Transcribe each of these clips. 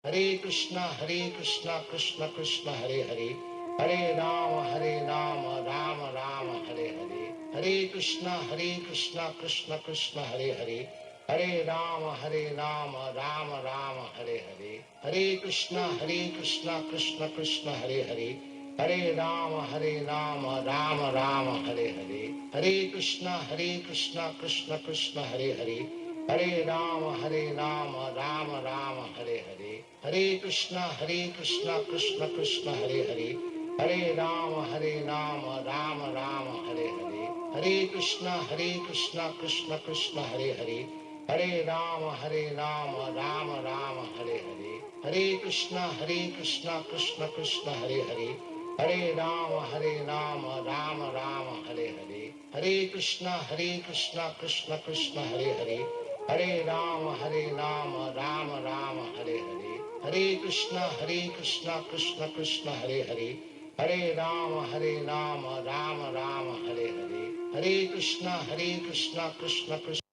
Hare Krishna, Krishna Krishna, Hare Hare, Hare Rama, Rama Rama, Hare Hare. Hare Krishna, Krishna Krishna, Hare Hare, Hare Rama, Rama Rama, Hare Hare. Hare Krishna, Krishna Krishna, Hare Hare, Hare Rama, Rama Rama, Hare Hare. Hare Krishna, Krishna Krishna, Hare Hare, Hare Rama, Rama Rama, Hare Hare. Hare Krishna, Krishna Krishna, Hare Hare, Hare Rama, Rama Rama, Hare Hare. Hare Krishna, Krishna Krishna, Hare Hare, Hare Rama, Rama Rama, Hare Hare. Hare Krishna, Krishna Krishna, Hare Hare, Hare Rama, Rama Rama, Hare Hare. Hare Krishna, Krishna Krishna, Hare Hare, Hare Rama, Rama Rama, Hare Hare. Hare Krishna, Krishna Krishna, Hare Hare, Hare Rama, Rama Rama, Hare Hare. Hare Krishna, Krishna Krishna.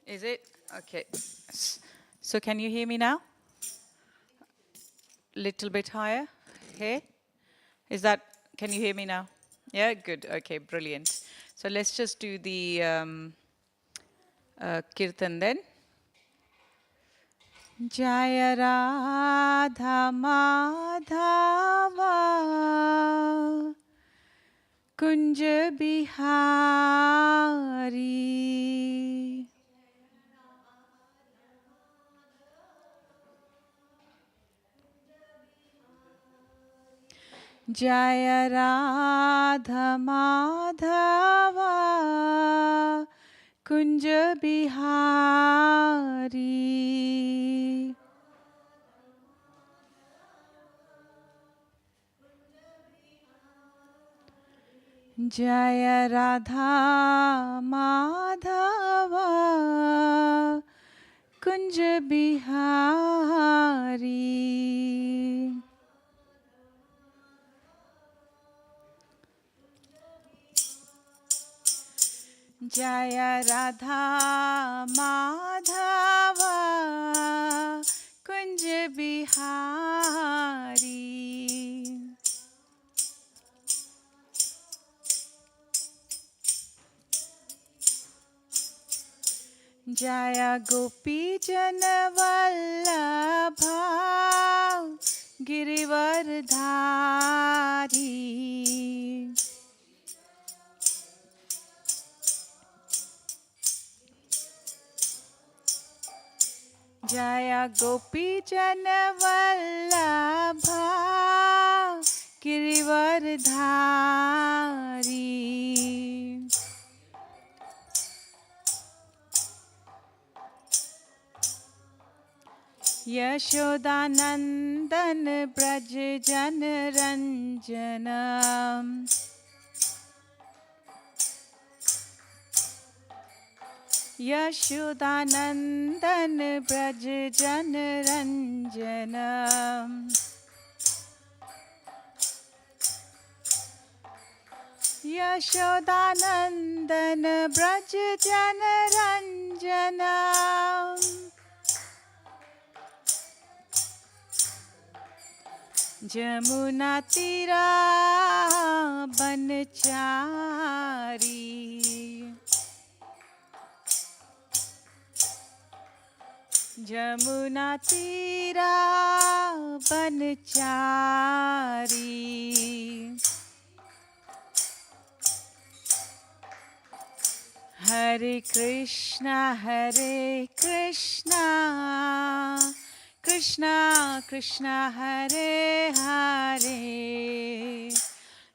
Is it? Okay. So can you hear me now? Little bit higher here. Is that, can you hear me now? Yeah, good. Okay, brilliant. So let's just do the kirtan then. Jaya Radha Madhava Kunja Bihari Jaya Radha Madhava Kunja Bihari Jaya Radha Madhava Kunja Bihari Jaya Radha Madhava Kunja Bihari Jaya Gopi Jana Vallabha Girivardhari. Jaya Gopi Jana Vallabha Girivardhari. Yashodanandan Braj Jan Ranjanam. Yashodanandan Braj Jan Ranjanam. Yashodanandan Braj Jan Ranjanam. Jamuna Tira Banchari. Jamuna Tira Banchari. Hare Krishna, Hare Krishna, Krishna Krishna, Hare Hare,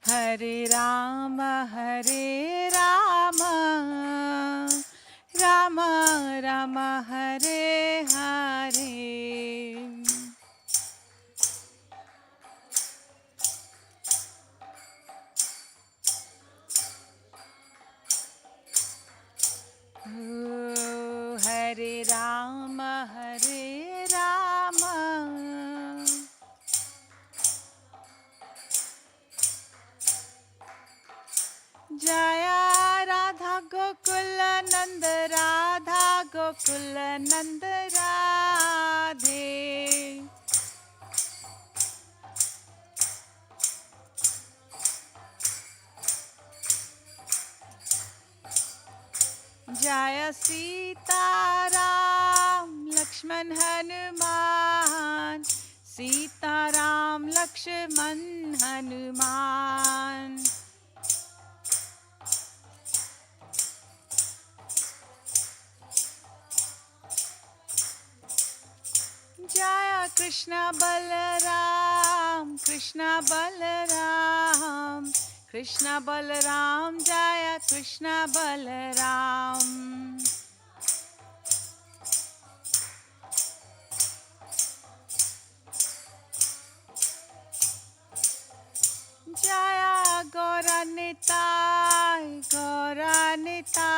Hare Rama, Hare Rama, Rama Rama, Hare Hare. Hare Rama, Hare Rama, Jaya Radha Gokula Nanda, Radha Gokula Nanda Radhe. Jaya Sita Ram Lakshman Hanuman, Sita Ram Lakshman Hanuman. Jaya Krishna Balaram, Krishna Balaram, Krishna Balaram, Jaya Krishna Balaram. Jaya Gauranitai, Gauranitai,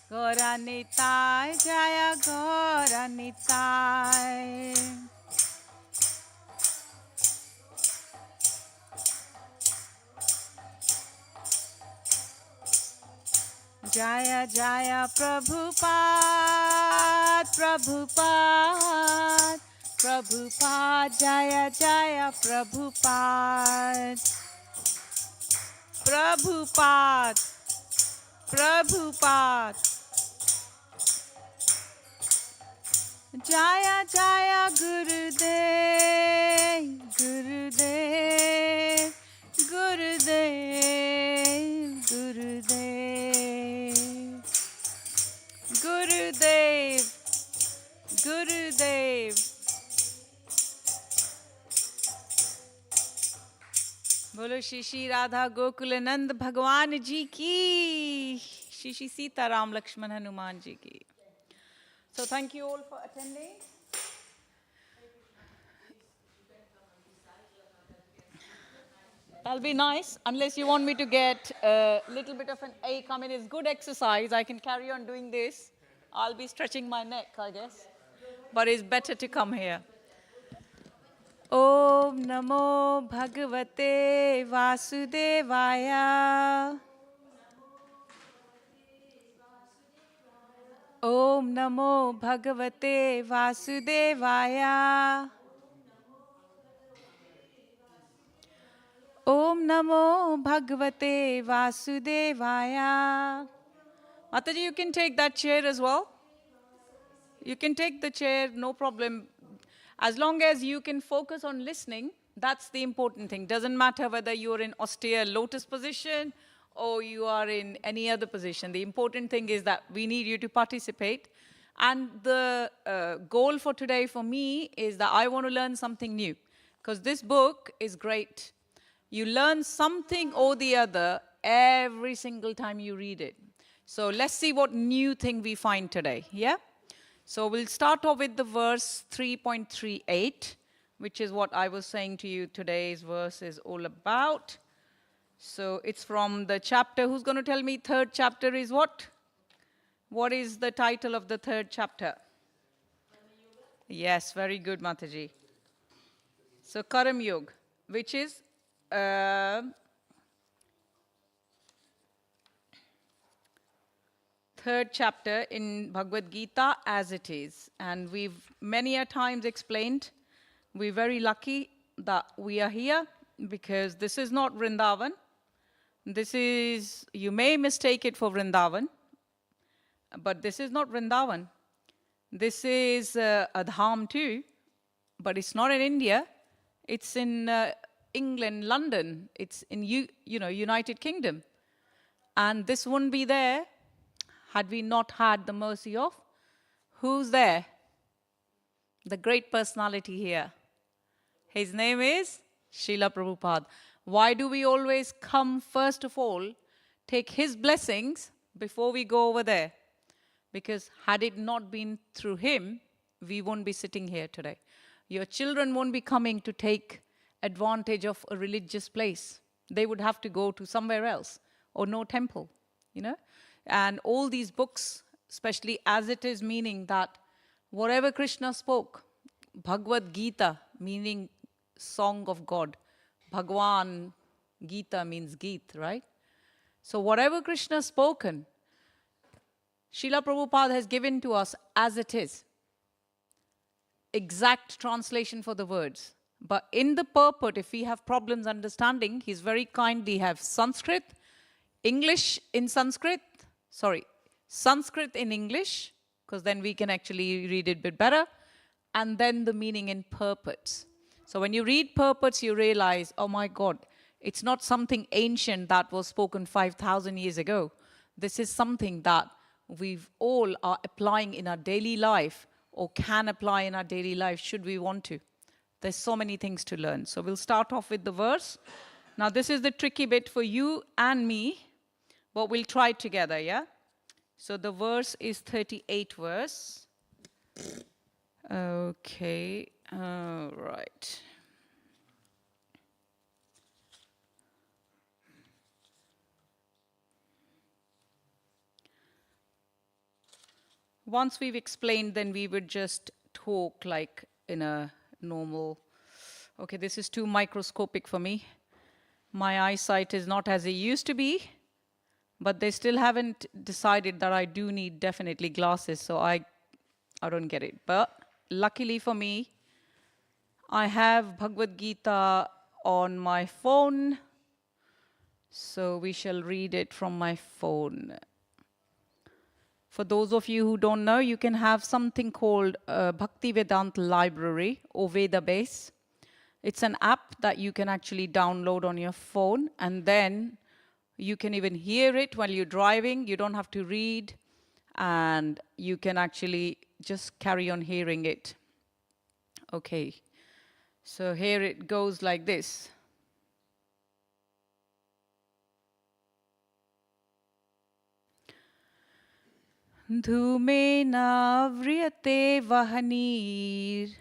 Gauranitai, Jaya Gauranitai. Jaya Jaya Prabhupada, Prabhupada, Prabhupada, Jaya Jaya Prabhupada, Prabhupada, Prabhupada. Jaya Jaya Gurudev, Gurudev, Gurudev, Gurudev, Gurudev, Gurudev. बोलो श्री श्री राधा गोकुलानंद भगवान जी की, श्री श्री सीताराम लक्ष्मण हनुमान जी की. So thank you all for attending. That'll be nice, unless you want me to get a little bit of an ache. I mean, it's good exercise. I can carry on doing this. I'll be stretching my neck, I guess. But it's better to come here. Om Namo Bhagavate Vasudevaya. Om Namo Bhagavate Vasudevaya. Om Namo Bhagavate Vasudevaya. Mataji, you can take that chair as well. You can take the chair, no problem. As long as you can focus on listening, that's the important thing. Doesn't matter whether you're in austere lotus position or you are in any other position. The important thing is that we need you to participate. And the goal for today for me is that I want to learn something new. Because this book is great. You learn something or the other every single time you read it. So let's see what new thing we find today, yeah? So we'll start off with the verse 3.38, which is what I was saying to you today's verse is all about. So it's from the chapter. Who's going to tell me third chapter is what? What is the title of the third chapter? Yes, very good, Mataji. So Karam Yog, which is third chapter in Bhagavad Gita as it is. And we've many a times explained, we're very lucky that we are here because this is not Vrindavan. This is, you may mistake it for Vrindavan, but this is not Vrindavan. This is a dham too, but it's not in India. It's in England, London. It's in United Kingdom. And this wouldn't be there had we not had the mercy of, who's there? The great personality here. His name is Srila Prabhupada. Why do we always come first of all, take his blessings before we go over there? Because had it not been through him, we won't be sitting here today. Your children won't be coming to take advantage of a religious place. They would have to go to somewhere else or no temple, you know? And all these books, especially as it is, meaning that whatever Krishna spoke, Bhagavad Gita, meaning song of God. Bhagwan, Gita means Geet, right? So whatever Krishna has spoken, Srila Prabhupada has given to us as it is. Exact translation for the words. But in the purport, if we have problems understanding, he's very kindly have Sanskrit, English in Sanskrit, Sanskrit in English, because then we can actually read it a bit better, and then the meaning in purports. So when you read purports, you realize, oh my God, it's not something ancient that was spoken 5,000 years ago. This is something that we've all are applying in our daily life or can apply in our daily life should we want to. There's so many things to learn. So we'll start off with the verse. Now this is the tricky bit for you and me, but we'll try together, yeah? So the verse is 38 verse. Okay, right. Once we've explained, then we would just talk like in a normal, okay, this is too microscopic for me. My eyesight is not as it used to be, but they still haven't decided that I do need definitely glasses, so I don't get it. But luckily for me, I have Bhagavad Gita on my phone, so we shall read it from my phone. For those of you who don't know, you can have something called Bhakti Vedanta Library or Veda Base. It's an app that you can actually download on your phone, and then you can even hear it while you're driving. You don't have to read, and you can actually just carry on hearing it. Okay, so here it goes like this. Dhumena vriyate vahanir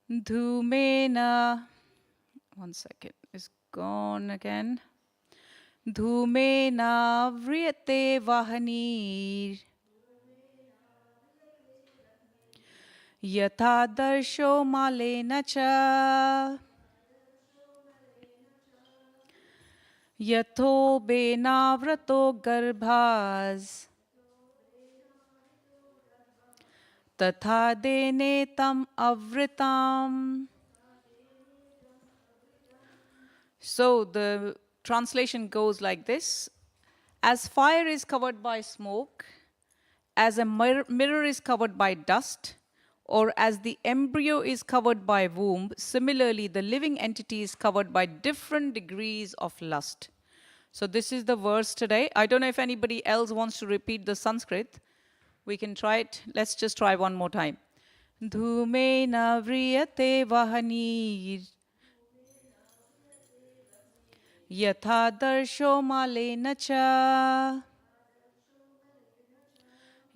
Dhumena, one second, it's gone again. Dhumena vriyate vahanir Yatha darsho malena cha Yatho benavrato garbhaz Tatha dene tam avritam. So the translation goes like this. As fire is covered by smoke, as a mirror is covered by dust, or as the embryo is covered by womb, similarly the living entity is covered by different degrees of lust. So this is the verse today. I don't know if anybody else wants to repeat the Sanskrit. We can try it. Let's just try one more time. Dhumena vriyate vahanir yatha darsho malena cha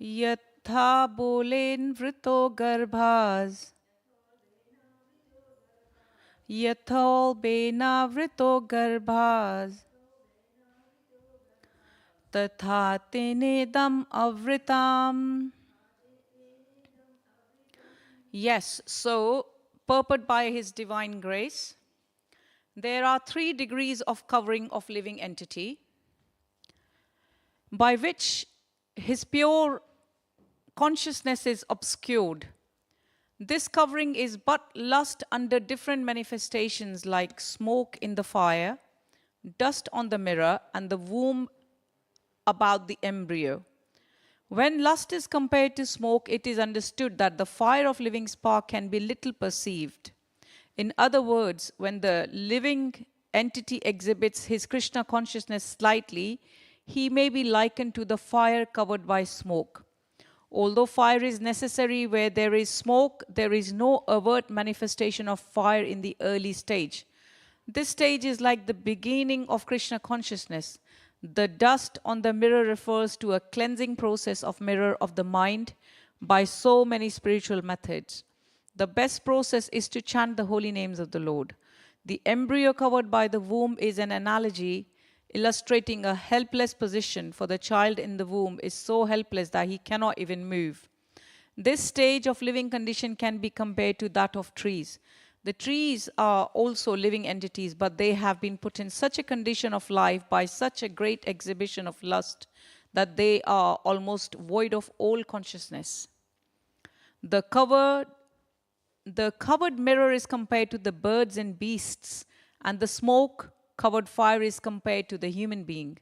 yatha bolen vrito garbhas yathol bena vrito garbhas tatha tenedam avritam. Yes, so purport by His divine grace, there are 3 degrees of covering of living entity by which his pure consciousness is obscured. This covering is but lust under different manifestations like smoke in the fire, dust on the mirror, and the womb about the embryo. When lust is compared to smoke, it is understood that the fire of living spark can be little perceived. In other words, when the living entity exhibits his Krishna consciousness slightly, he may be likened to the fire covered by smoke. Although fire is necessary where there is smoke, there is no overt manifestation of fire in the early stage. This stage is like the beginning of Krishna consciousness. The dust on the mirror refers to a cleansing process of mirror of the mind by so many spiritual methods. The best process is to chant the holy names of the Lord. The embryo covered by the womb is an analogy illustrating a helpless position, for the child in the womb is so helpless that he cannot even move. This stage of living condition can be compared to that of trees. The trees are also living entities, but they have been put in such a condition of life by such a great exhibition of lust that they are almost void of all consciousness. The covered mirror is compared to the birds and beasts, and the smoke-covered fire is compared to the human being.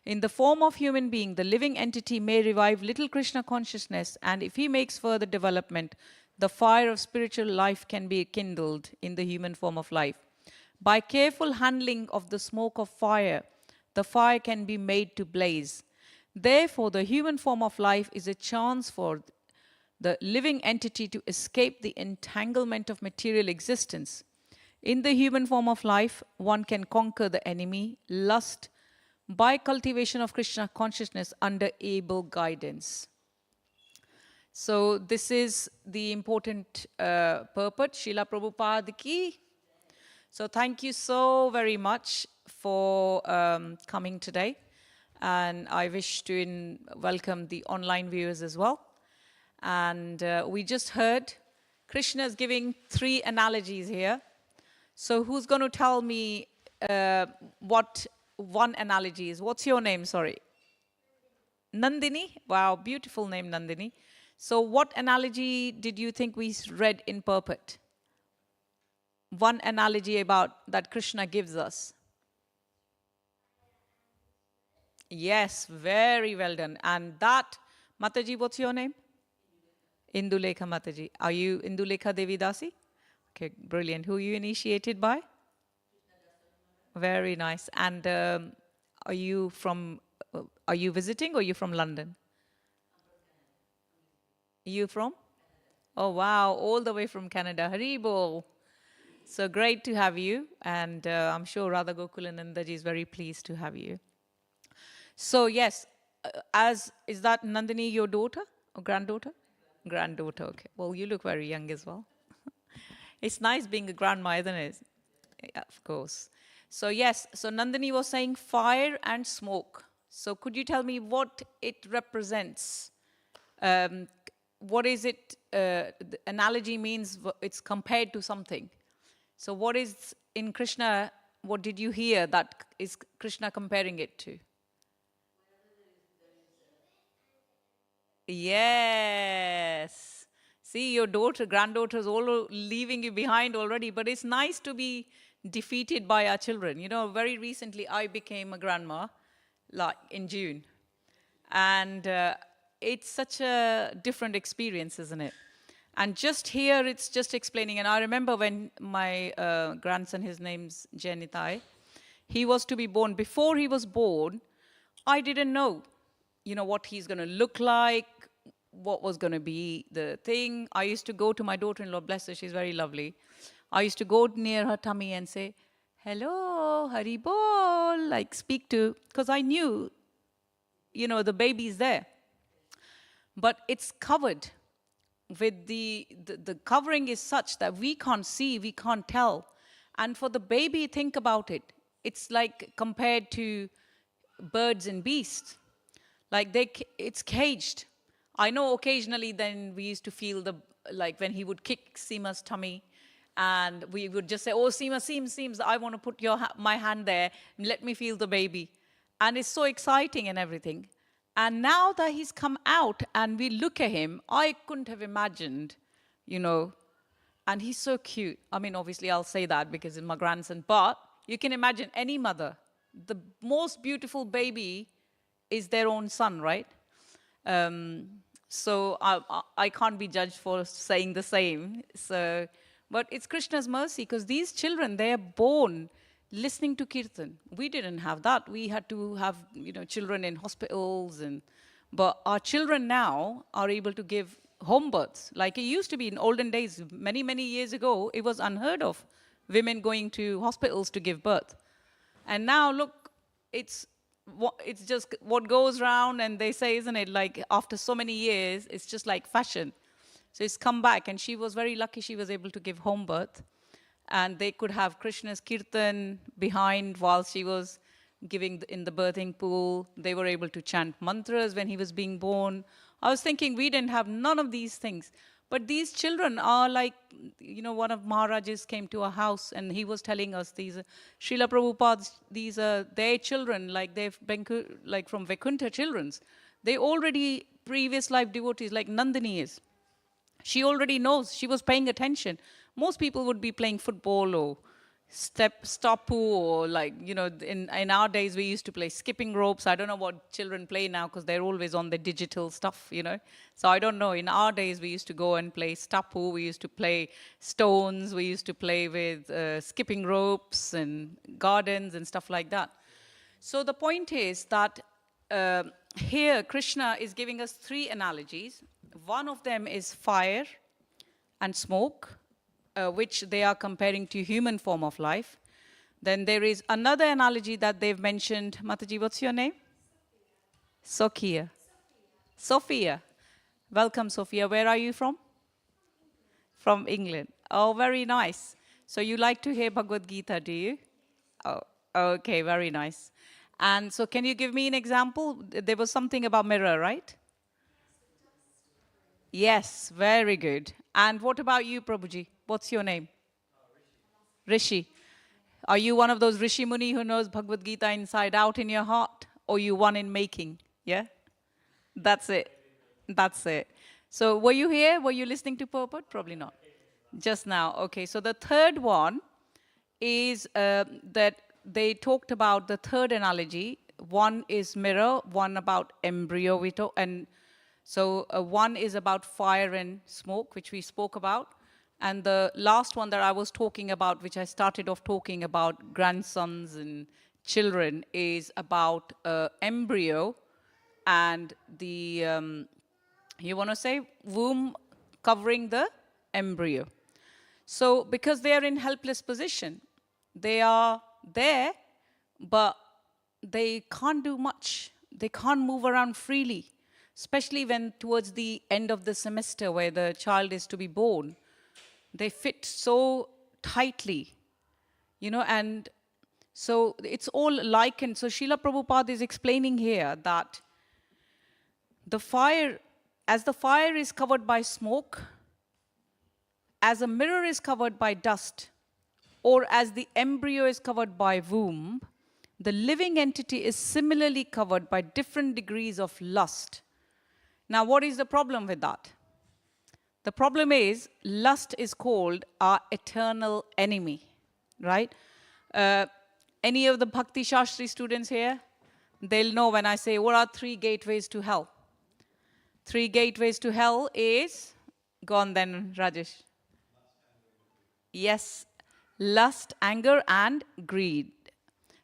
In the form of human being, the living entity may revive little Krishna consciousness, and if he makes further development, the fire of spiritual life can be kindled in the human form of life. By careful handling of the smoke of fire, the fire can be made to blaze. Therefore, the human form of life is a chance for the living entity to escape the entanglement of material existence. In the human form of life, one can conquer the enemy, lust, by cultivation of Krishna consciousness under able guidance. So this is the important purport, Srila Prabhupada ki. So thank you so very much for coming today. And I wish to welcome the online viewers as well. And we just heard Krishna is giving 3 analogies here. So who's going to tell me what one analogy is? What's your name? Sorry. Nandini? Wow, beautiful name, Nandini. So what analogy did you think we read in purport? One analogy about that Krishna gives us. Yes, very well done. And that, Mataji, what's your name? Indulekha Mataji. Are you Indulekha Devi Dasi? Okay, brilliant. Who you initiated by? Very nice. And are you visiting or are you from London? You from? Oh, wow, all the way from Canada. Haribol. So great to have you. And I'm sure Radha Gokulanandaji is very pleased to have you. So yes, is that Nandini your daughter or granddaughter? Granddaughter, okay. Well, you look very young as well. It's nice being a grandma, isn't it? Yeah, of course. So yes, so Nandini was saying fire and smoke. So could you tell me what it represents? What is it? The analogy means it's compared to something. So what is in Krishna, what did you hear that is Krishna comparing it to? Yes. See, your daughter, granddaughters all leaving you behind already, but it's nice to be defeated by our children. You know, very recently I became a grandma, like in June. And it's such a different experience, isn't it? And just here, it's just explaining. And I remember when my grandson, his name's Jenitai, he was to be born. Before he was born, I didn't know, what he's going to look like, what was going to be the thing. I used to go to my daughter-in-law, bless her, she's very lovely. I used to go near her tummy and say, hello, Hari Bol, like speak to, because I knew, the baby's there. But it's covered with the covering is such that we can't see, we can't tell. And for the baby, think about it. It's like compared to birds and beasts. Like it's caged. I know occasionally then we used to feel like when he would kick Seema's tummy, and we would just say, oh, Seema, I want to put my hand there, let me feel the baby. And it's so exciting and everything. And now that he's come out and we look at him, I couldn't have imagined, and he's so cute. I mean, obviously I'll say that because it's my grandson, but you can imagine any mother, the most beautiful baby is their own son, right? So I can't be judged for saying the same. But it's Krishna's mercy, because these children, they are born listening to kirtan. We didn't have that. We had to have, children in hospitals, but our children now are able to give home births. Like it used to be in olden days, many, many years ago, it was unheard of, women going to hospitals to give birth. And now, look, it's just what goes around, and they say, isn't it, like after so many years, it's just like fashion. So it's come back, and she was very lucky she was able to give home birth. And they could have Krishna's kirtan behind while she was giving in the birthing pool. They were able to chant mantras when he was being born. I was thinking we didn't have none of these things. But these children are like, one of Maharajas came to our house and he was telling us these, Srila Prabhupada's, these are their children, like they've been like from Vaikuntha children's. They already previous life devotees, like Nandini is. She already knows, she was paying attention. Most people would be playing football or stoppu, or like, in our days we used to play skipping ropes. I don't know what children play now because they're always on the digital stuff, So I don't know. In our days we used to go and play stoppu, we used to play stones, we used to play with skipping ropes and gardens and stuff like that. So the point is that here Krishna is giving us three analogies. One of them is fire and smoke, which they are comparing to human form of life. Then there is another analogy that they've mentioned. Mataji, what's your name? Sophia. Sophia. Welcome, Sophia. Where are you from? From England. Oh, very nice. So you like to hear Bhagavad Gita, do you? Oh, okay, very nice. And so can you give me an example? There was something about mirror, right? Yes, very good. And what about you, Prabhuji? What's your name? Rishi. Are you one of those Rishi Muni who knows Bhagavad Gita inside out in your heart? Or you one in making? Yeah? That's it. That's it. So were you here? Were you listening to purport? Probably not. Just now. Okay, so the third one is that they talked about the third analogy. One is mirror, one about embryo. And so one is about fire and smoke, which we spoke about. And the last one that I was talking about, which I started off talking about grandsons and children, is about embryo and the, you want to say, womb covering the embryo. So because they are in helpless position, they are there, but they can't do much. They can't move around freely, especially when towards the end of the semester where the child is to be born. They fit so tightly, and so it's all likened. So Srila Prabhupada is explaining here that as the fire is covered by smoke, as a mirror is covered by dust, or as the embryo is covered by womb, the living entity is similarly covered by different degrees of lust. Now, what is the problem with that? The problem is lust is called our eternal enemy, right? Any of the Bhakti Shastri students here? They'll know when I say, what are 3 gateways to hell? 3 gateways to hell is, go on then, Rajesh. Yes, lust, anger, and greed.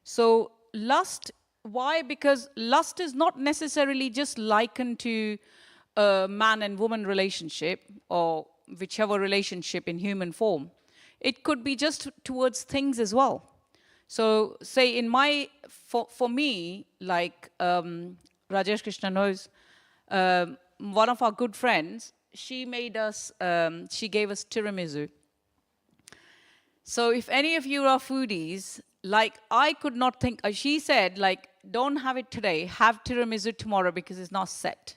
So lust, why? Because lust is not necessarily just likened to a man and woman relationship or whichever relationship in human form. It could be just towards things as well. So say in for me, like Rajesh Krishna knows, one of our good friends, she gave us tiramisu. So if any of you are foodies, like I could not think, she said, like, don't have it today, have tiramisu tomorrow because it's not set.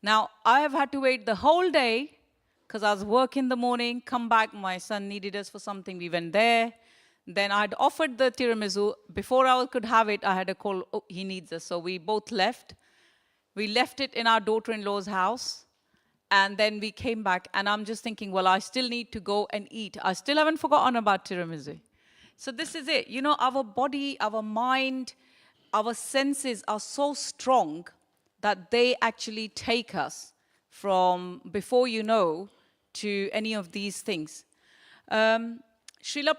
Now, I have had to wait the whole day because I was working in the morning, come back, my son needed us for something, we went there. Then I'd offered the tiramisu. Before I could have it, I had a call, oh, he needs us. So we both left. We left it in our daughter-in-law's house. And then we came back, and I'm just thinking, well, I still need to go and eat. I still haven't forgotten about tiramisu. So this is it. You know, our body, our mind, our senses are so strong that they actually take us from before you know to any of these things. Srila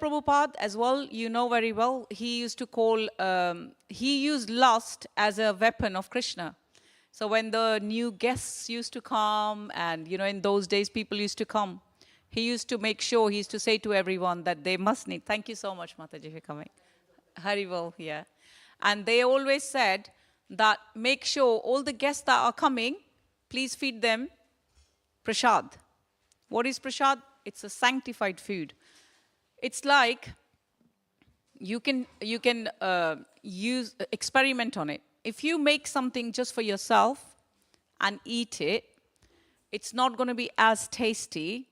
Prabhupada as well, you know very well, he used lust as a weapon of Krishna. So when the new guests used to come, and you know, in those days people used to come, he used to make sure, he used to say to everyone that they must need, thank you so much Mataji for coming, Haribol, yeah. And they always said that make sure all the guests that are coming, please feed them prasad. What is prasad? It's a sanctified food. It's like you can experiment on it. If you make something just for yourself and eat it, it's not going to be as tasty.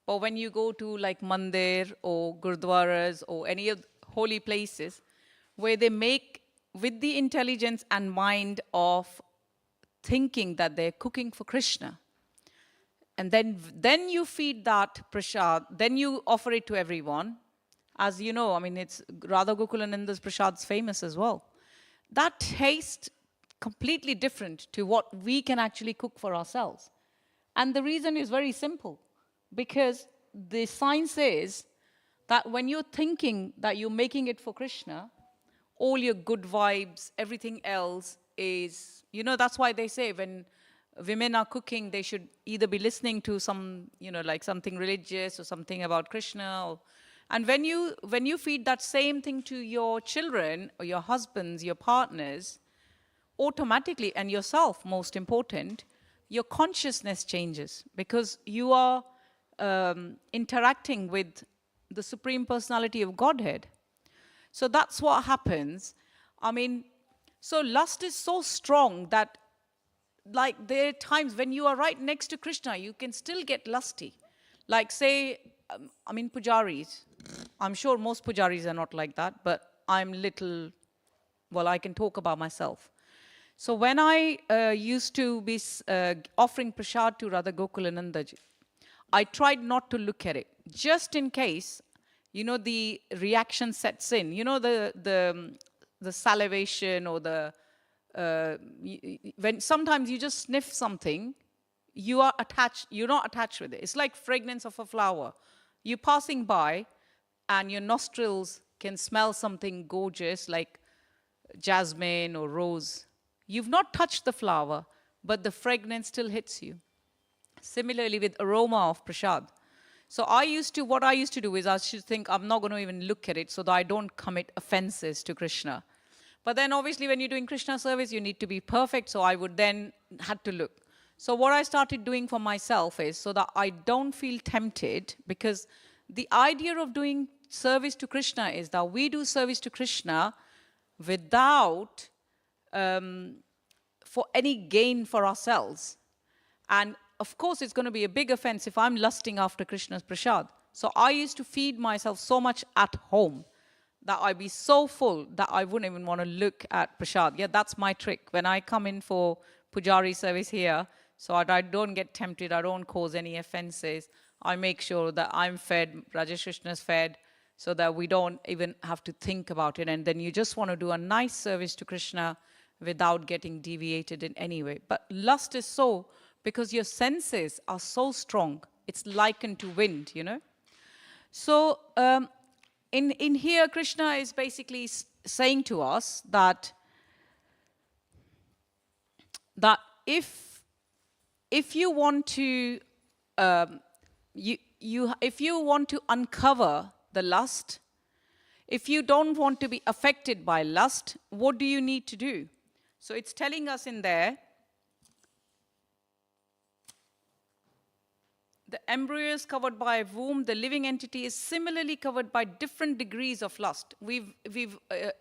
But when you go to like mandir or gurdwaras or any of holy places where they make with the intelligence and mind of thinking that they're cooking for Krishna, and then you feed that prasad, then you offer it to everyone. As you know, I mean, it's Radha Gokulananda's prasad's famous as well. That tastes completely different to what we can actually cook for ourselves. And the reason is very simple. Because the science says that when you're thinking that you're making it for Krishna, all your good vibes, everything else is, you know, that's why they say when women are cooking, they should either be listening to some, you know, like something religious or something about Krishna. And when you feed that same thing to your children or your husbands, your partners, automatically, and yourself, most important, your consciousness changes because you are interacting with the Supreme Personality of Godhead. So that's what happens. I mean, so lust is so strong that like there are times when you are right next to Krishna, you can still get lusty. Like say, I mean, pujaris. I'm sure most pujaris are not like that, but I'm little, well, I can talk about myself. So when I used to be offering prasad to Radha Gokulanandaji, I tried not to look at it, just in case, you know, the reaction sets in. You know, the salivation or the, when sometimes you just sniff something, you're not attached with it. It's like fragrance of a flower. You're passing by and your nostrils can smell something gorgeous like jasmine or rose. You've not touched the flower, but the fragrance still hits you. Similarly with aroma of prasad. So what I used to do is I should think I'm not going to even look at it so that I don't commit offenses to Krishna. But then obviously when you're doing Krishna service, you need to be perfect. So I would then had to look. So what I started doing for myself is so that I don't feel tempted, because the idea of doing service to Krishna is that we do service to Krishna without for any gain for ourselves. And of course, it's going to be a big offense if I'm lusting after Krishna's prasad. So I used to feed myself so much at home that I'd be so full that I wouldn't even want to look at prasad. Yeah, that's my trick. When I come in for pujari service here, so I don't get tempted, I don't cause any offenses, I make sure that I'm fed, Rajesh Krishna's fed, so that we don't even have to think about it. And then you just want to do a nice service to Krishna without getting deviated in any way. But lust is so, because your senses are so strong. It's likened to wind, you know. So in here, Krishna is basically saying to us that if you want to if you want to uncover the lust, if you don't want to be affected by lust, what do you need to do? So it's telling us in there, the embryo is covered by a womb. The living entity is similarly covered by different degrees of lust. We've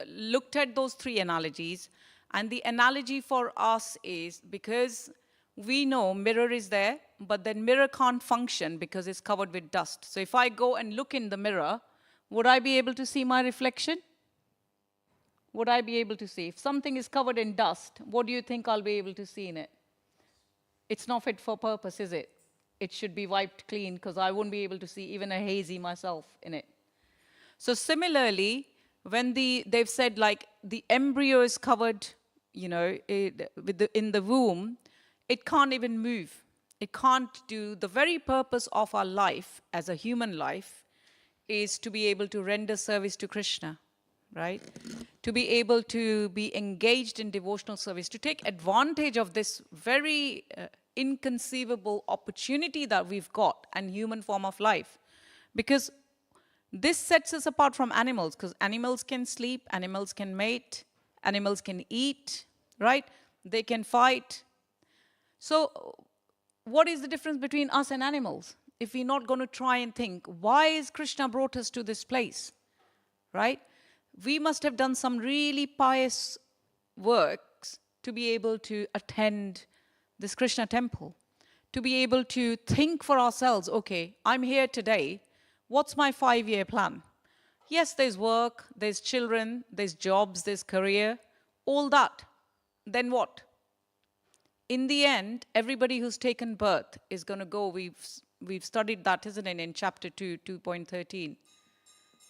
looked at those three analogies. And the analogy for us is, because we know mirror is there, but then mirror can't function because it's covered with dust. So if I go and look in the mirror, would I be able to see my reflection? Would I be able to see? If something is covered in dust, what do you think I'll be able to see in it? It's not fit for purpose, is it? It should be wiped clean, because I won't be able to see even a hazy myself in it. So similarly, when they've said like the embryo is covered, you know, in the womb, it can't even move. It can't do. The very purpose of our life as a human life is to be able to render service to Krishna, right? To be able to be engaged in devotional service, to take advantage of this very inconceivable opportunity that we've got and human form of life. Because this sets us apart from animals, because animals can sleep, animals can mate, animals can eat, right? They can fight. So what is the difference between us and animals? If we're not going to try and think, why is Krishna brought us to this place, right? We must have done some really pious works to be able to attend this Krishna temple, to be able to think for ourselves, okay, I'm here today, what's my 5-year plan? Yes, there's work, there's children, there's jobs, there's career, all that. Then what? In the end, everybody who's taken birth is going to go. We've studied that, isn't it, in chapter 2, 2.13.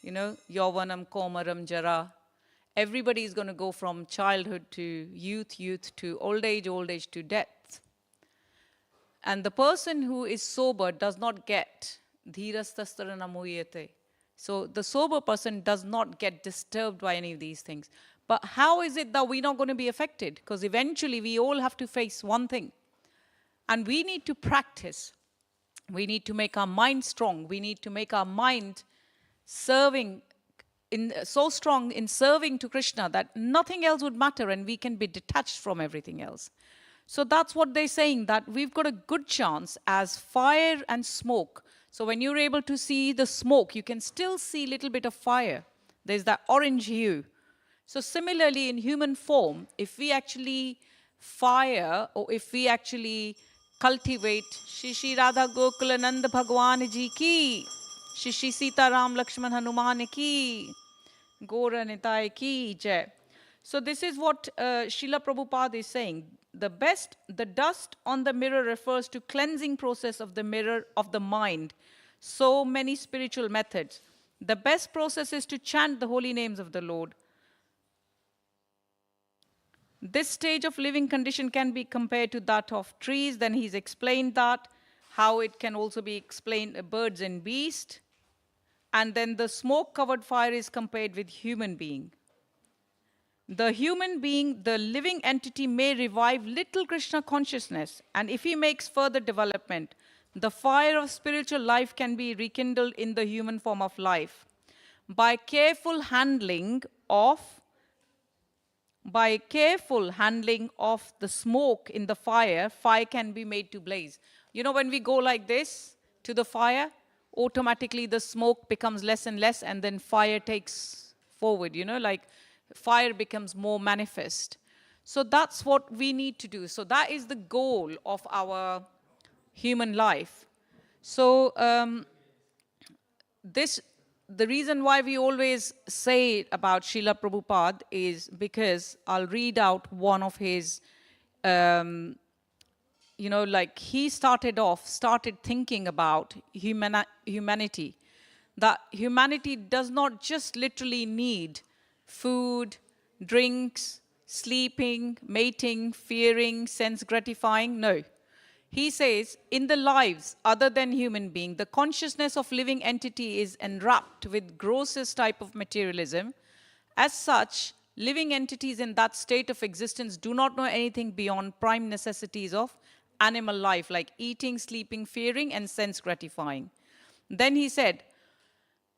You know, Yauvanam, Komaram, Jara. Everybody is going to go from childhood to youth, youth to old age to death. And the person who is sober does not get dhirastastarana muyate. So the sober person does not get disturbed by any of these things. But how is it that we're not going to be affected? Because eventually we all have to face one thing. And we need to practice. We need to make our mind strong. We need to make our mind so strong in serving to Krishna that nothing else would matter and we can be detached from everything else. So that's what they're saying, that we've got a good chance as fire and smoke. So when you're able to see the smoke, you can still see a little bit of fire. There's that orange hue. So similarly, in human form, if we actually fire, or if we actually cultivate Shri Radha Gokulananda Bhagwan Ji ki, Shri Sita Ram Lakshman Hanuman ki, Gora Nitai ki jai. So this is what Srila Prabhupada is saying. The dust on the mirror refers to cleansing process of the mirror of the mind. So many spiritual methods. The best process is to chant the holy names of the Lord. This stage of living condition can be compared to that of trees. Then he's explained that, how it can also be explained birds and beasts. And then the smoke-covered fire is compared with human being. The human being, the living entity, may revive little Krishna consciousness, and if he makes further development, the fire of spiritual life can be rekindled in the human form of life. By careful handling of the smoke in the fire, fire can be made to blaze. You know, when we go like this to the fire, automatically the smoke becomes less and less, and then fire takes forward, you know, like fire becomes more manifest. So that's what we need to do. So that is the goal of our human life. So the reason why we always say about Srila Prabhupada is because I'll read out one of his, like he started thinking about humanity. that humanity does not just literally need food, drinks, sleeping, mating, fearing, sense gratifying. No. He says, in the lives other than human being, the consciousness of living entity is enwrapped with grossest type of materialism. As such, living entities in that state of existence do not know anything beyond prime necessities of animal life, like eating, sleeping, fearing, and sense gratifying. Then he said,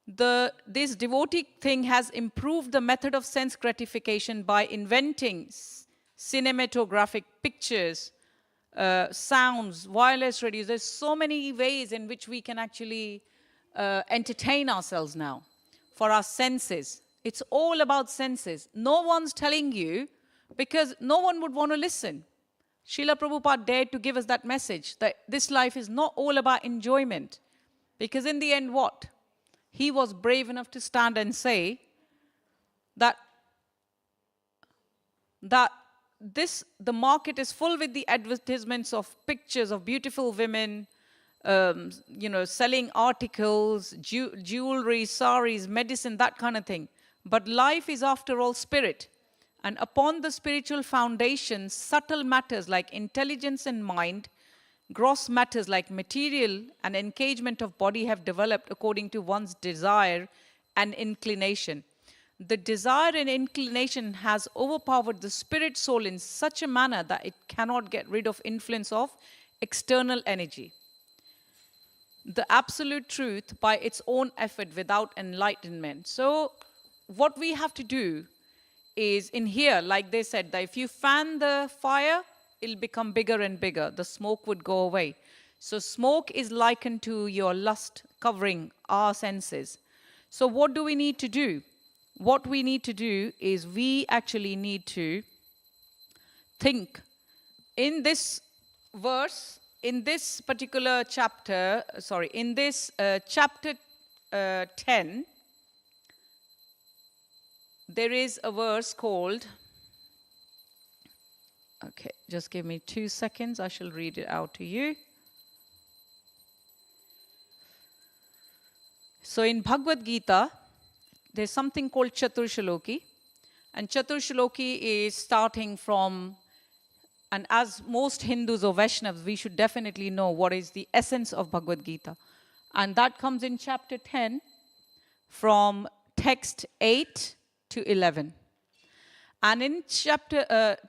this devotee thing has improved the method of sense gratification by inventing cinematographic pictures, sounds, wireless radios. There's so many ways in which we can actually entertain ourselves now for our senses. It's all about senses. No one's telling you, because no one would want to listen. Srila Prabhupada dared to give us that message, that this life is not all about enjoyment. Because in the end, what? He was brave enough to stand and say that the market is full with the advertisements of pictures of beautiful women, selling articles, jewelry, saris, medicine, that kind of thing. But life is, after all, spirit. And upon the spiritual foundation, subtle matters like intelligence and mind, gross matters like material and engagement of body have developed according to one's desire and inclination. The desire and inclination has overpowered the spirit soul in such a manner that it cannot get rid of influence of external energy. The absolute truth by its own effort without enlightenment. So what we have to do is, in here, like they said, that if you fan the fire, it'll become bigger and bigger. The smoke would go away. So smoke is likened to your lust covering our senses. So what do we need to do? What we need to do is we actually need to think. In this verse, in this particular chapter, in this chapter 10, there is a verse called, okay, just give me 2 seconds. I shall read it out to you. So in Bhagavad Gita, there's something called Chaturshloki. And Chaturshloki is starting from, and as most Hindus or Vaishnavas, we should definitely know what is the essence of Bhagavad Gita. And that comes in chapter 10 from text 8 to 11. And in chapter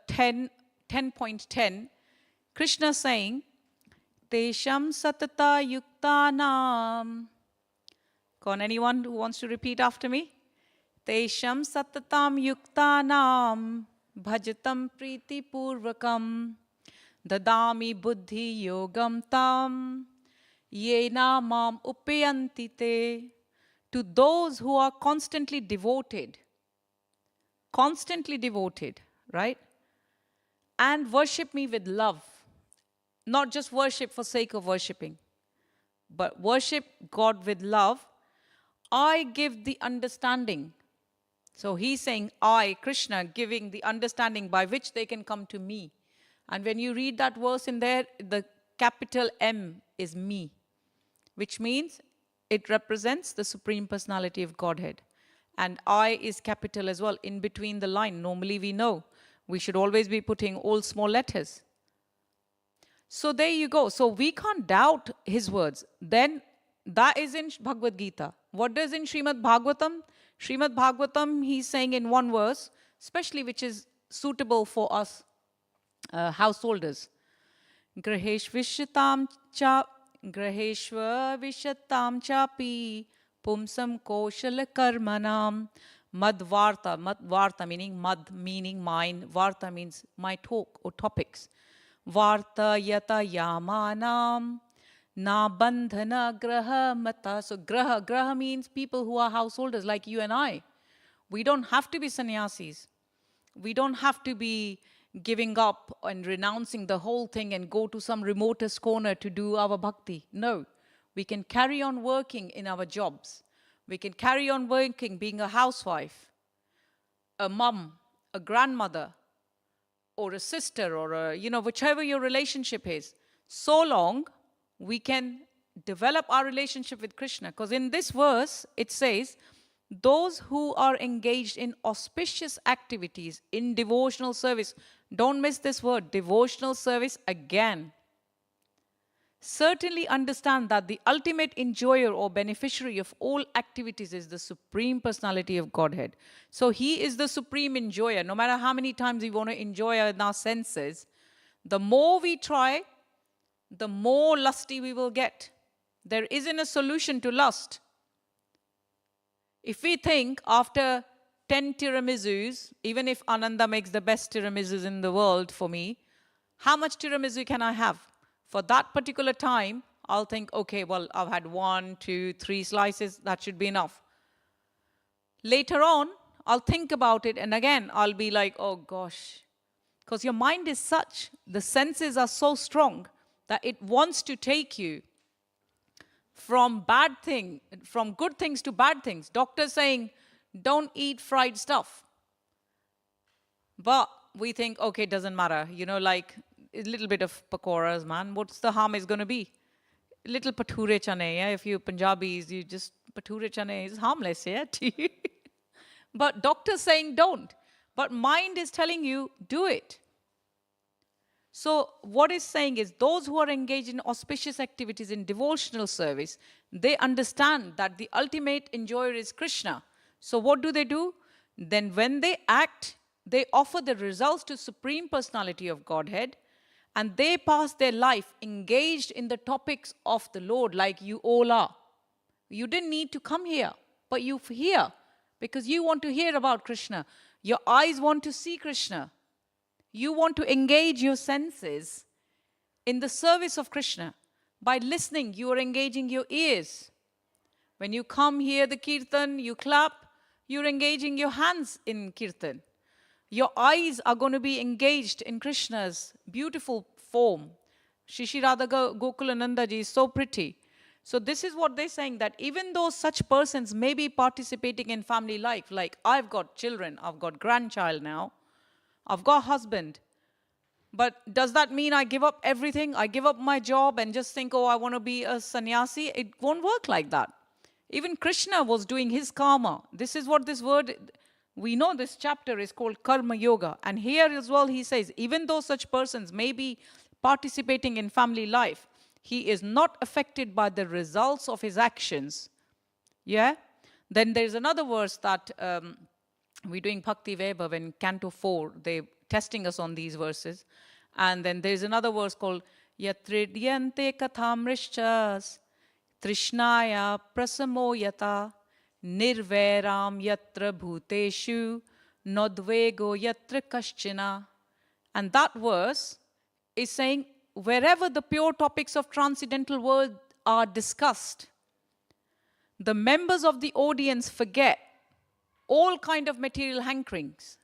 10.10, Krishna saying, Tesham satata yuktanam. Anyone who wants to repeat after me? Tesham satatam yuktanam bhajatam priti purvakam dadami buddhi yogam tam yena mam upayanti te. To those who are constantly devoted, right? And worship me with love. Not just worship for sake of worshipping, but worship God with love. I give the understanding. So he's saying, I, Krishna, giving the understanding by which they can come to me. And when you read that verse in there, the capital M is me, which means it represents the Supreme Personality of Godhead. And I is capital as well, in between the line. Normally we know we should always be putting all small letters. So there you go. So we can't doubt his words. Then that is in Bhagavad Gita. What does in Srimad Bhagavatam? Srimad Bhagavatam, he's saying in one verse, especially which is suitable for us householders. Graheshva vishatam chapi pumsam koshala karmanam madvarta meaning mad meaning mine, varta means my talk or topics. Varta yata yamanam na bandhana graha mata. So graha means people who are householders like you and I. We don't have to be sannyasis. We don't have to be giving up and renouncing the whole thing and go to some remotest corner to do our bhakti. No, we can carry on working in our jobs. We can carry on working, being a housewife, a mum, a grandmother, or a sister, or a, whichever your relationship is. So long we can develop our relationship with Krishna. Because in this verse, it says, those who are engaged in auspicious activities, in devotional service. Don't miss this word, devotional service again. Certainly understand that the ultimate enjoyer or beneficiary of all activities is the Supreme Personality of Godhead. So He is the supreme enjoyer. No matter how many times we want to enjoy in our senses, the more we try, the more lusty we will get. There isn't a solution to lust. If we think after 10 tiramisus, even if Ananda makes the best tiramisus in the world for me, how much tiramisu can I have? For that particular time, I'll think, okay, well, I've had 1, 2, 3 slices, that should be enough. Later on, I'll think about it, and again, I'll be like, oh gosh. Because your mind is such, the senses are so strong that it wants to take you from good things to bad things. Doctors saying, don't eat fried stuff. But we think, okay, it doesn't matter. Like a little bit of pakoras, man. What's the harm is going to be? Little pature chane, yeah? If you Punjabis, you just pature chane is harmless, yeah? But doctors saying don't. But mind is telling you, do it. So what it's saying is those who are engaged in auspicious activities in devotional service, they understand that the ultimate enjoyer is Krishna. So what do? Then when they act, they offer the results to Supreme Personality of Godhead, and they pass their life engaged in the topics of the Lord like you all are. You didn't need to come here, but you're here because you want to hear about Krishna. Your eyes want to see Krishna. You want to engage your senses in the service of Krishna. By listening, you are engaging your ears. When you come hear the kirtan, you clap, you're engaging your hands in kirtan. Your eyes are going to be engaged in Krishna's beautiful form. Shishi Radha Gokulananda ji is so pretty. So this is what they're saying, that even though such persons may be participating in family life, like I've got children, I've got grandchild now, I've got a husband, but does that mean I give up everything? I give up my job and just think, oh, I want to be a sannyasi? It won't work like that. Even Krishna was doing his karma. This is what this word, we know this chapter is called Karma Yoga. And here as well he says, even though such persons may be participating in family life, he is not affected by the results of his actions. Yeah? Then there's another verse that we're doing Bhakti Vaibhav in Canto 4. They're testing us on these verses. And then there's another verse called Yatridyante kathamrishchas Trishnaya prasamo yata nirvairam yatra bhuteshu nodvego yatra kaschina. And that verse is saying, wherever the pure topics of transcendental world are discussed, the members of the audience forget all kind of material hankerings,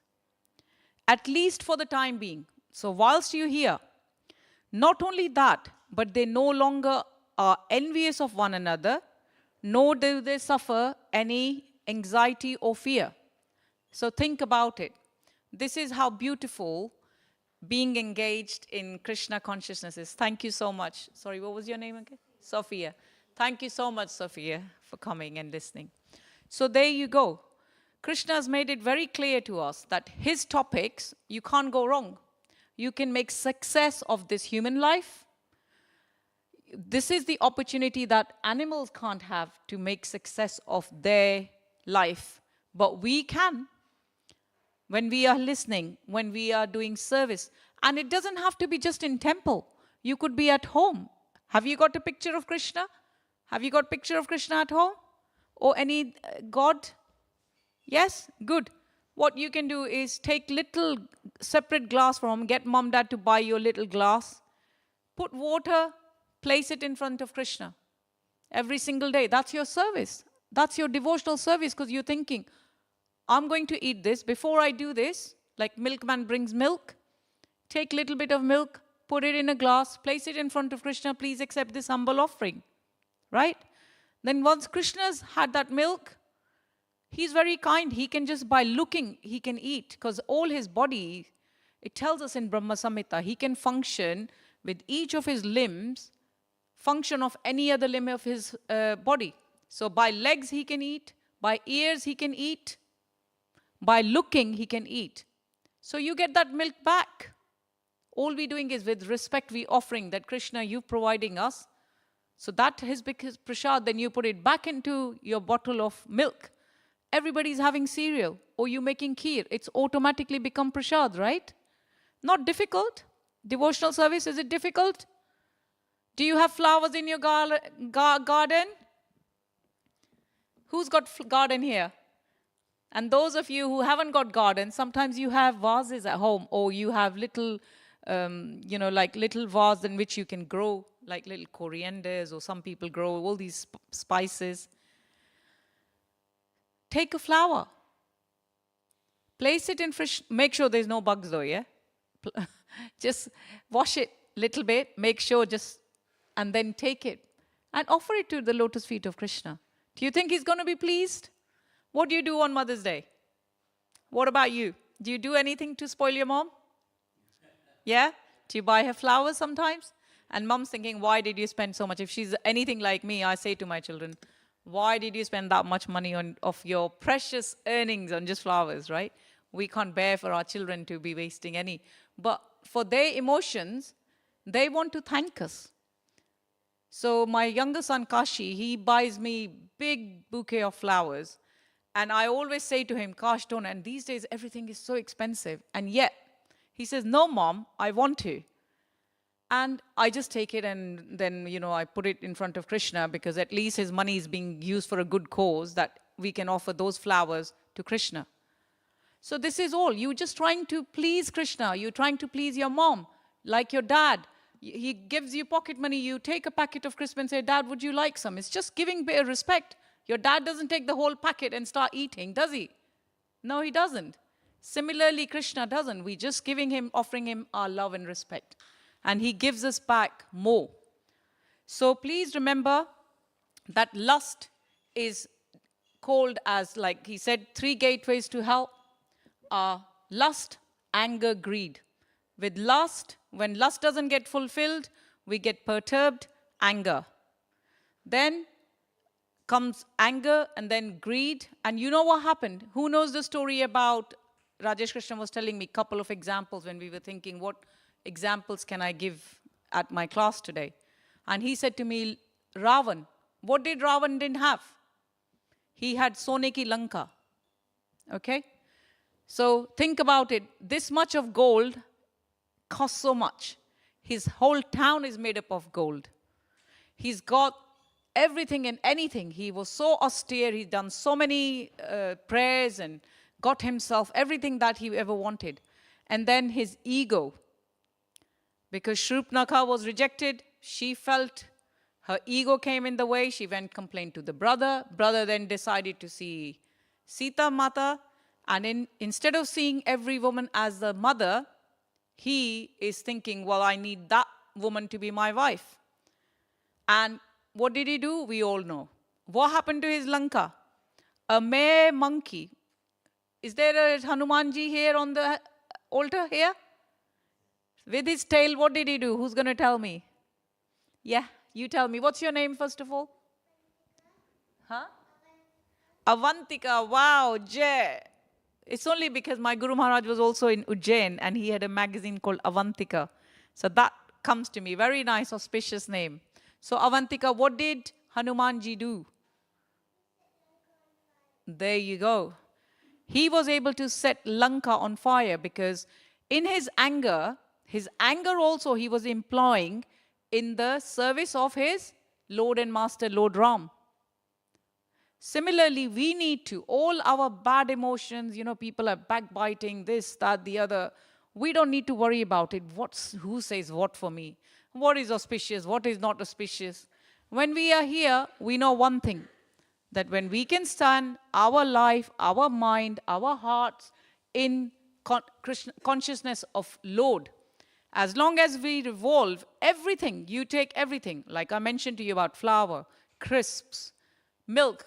at least for the time being. So whilst you hear, not only that, but they no longer are envious of one another, nor do they suffer any anxiety or fear. So think about it. This is how beautiful being engaged in Krishna consciousness is. Thank you so much. Sorry, what was your name again? Sophia. Thank you so much, Sophia, for coming and listening. So there you go. Krishna has made it very clear to us that his topics, you can't go wrong. You can make success of this human life. This is the opportunity that animals can't have to make success of their life. But we can when we are listening, when we are doing service. And it doesn't have to be just in temple. You could be at home. Have you got a picture of Krishna? Have you got a picture of Krishna at home? Or any god? Yes? Good. What you can do is take little separate glass from home, get mom, dad to buy you a little glass, put water, place it in front of Krishna every single day. That's your service. That's your devotional service, because you're thinking, I'm going to eat this. Before I do this, like milkman brings milk, take a little bit of milk, put it in a glass, place it in front of Krishna. Please accept this humble offering. Right? Then once Krishna's had that milk, he's very kind. He can just, by looking, he can eat. Because all his body, it tells us in Brahma Samhita, he can function with each of his limbs function of any other limb of his body. So by legs he can eat, by ears he can eat, by looking he can eat. So you get that milk back. All we're doing is with respect we offering that Krishna, you providing us. So that is because prasad, then you put it back into your bottle of milk. Everybody's having cereal or you making kheer. It's automatically become prasad, right? Not difficult. Devotional service, is it difficult? Do you have flowers in your garden? Who's got garden here? And those of you who haven't got garden, sometimes you have vases at home or you have little, like little vase in which you can grow like little corianders, or some people grow all these spices. Take a flower. Place it in fresh, make sure there's no bugs though, yeah? Just wash it a little bit, make sure and then take it and offer it to the lotus feet of Krishna. Do you think he's going to be pleased? What do you do on Mother's Day? What about you? Do you do anything to spoil your mom? Yeah? Do you buy her flowers sometimes? And mom's thinking, why did you spend so much? If she's anything like me, I say to my children, why did you spend that much money of your precious earnings on just flowers, right? We can't bear for our children to be wasting any. But for their emotions, they want to thank us. So my younger son, Kashi, he buys me big bouquet of flowers. And I always say to him, Kash, don't. And these days, everything is so expensive. And yet, he says, no, Mom, I want to. And I just take it and then, I put it in front of Krishna because at least his money is being used for a good cause that we can offer those flowers to Krishna. So this is all. You're just trying to please Krishna. You're trying to please your mom, like your dad. He gives you pocket money. You take a packet of crisps and say, Dad, would you like some? It's just giving a bit of respect. Your dad doesn't take the whole packet and start eating, does he? No, he doesn't. Similarly, Krishna doesn't. We're just offering him our love and respect. And he gives us back more. So please remember that lust is called as, like he said, 3 gateways to hell are lust, anger, greed. With lust, when lust doesn't get fulfilled, we get perturbed, anger. Then comes anger and then greed. And you know what happened? Who knows the story about, Rajesh Krishna was telling me a couple of examples when we were thinking, what examples can I give at my class today? And he said to me, Ravan, what did Ravan didn't have? He had Sone ki Lanka. Okay? So think about it. This much of gold costs so much. His whole town is made up of gold. He's got everything and anything. He was so austere. He'd done so many prayers and got himself everything that he ever wanted. And then his ego. Because Shrupnaka was rejected, she felt her ego came in the way. She went complained to the brother. Brother then decided to see Sita Mata. And instead of seeing every woman as the mother, he is thinking, well, I need that woman to be my wife. And what did he do? We all know. What happened to his Lanka? A mere monkey. Is there a Hanumanji here on the altar here? With his tail, what did he do? Who's going to tell me? Yeah, you tell me. What's your name, first of all? Huh? Avantika. Wow, Jay. It's only because my Guru Maharaj was also in Ujjain and he had a magazine called Avantika. So that comes to me. Very nice, auspicious name. So Avantika, what did Hanumanji do? There you go. He was able to set Lanka on fire because in his anger also he was employing in the service of his Lord and Master, Lord Ram. Similarly, we need to, all our bad emotions, people are backbiting, this, that, the other. We don't need to worry about it. Who says what for me? What is auspicious? What is not auspicious? When we are here, we know one thing, that when we can stand our life, our mind, our hearts in consciousness of Lord, as long as we revolve everything, you take everything, like I mentioned to you about flour, crisps, milk,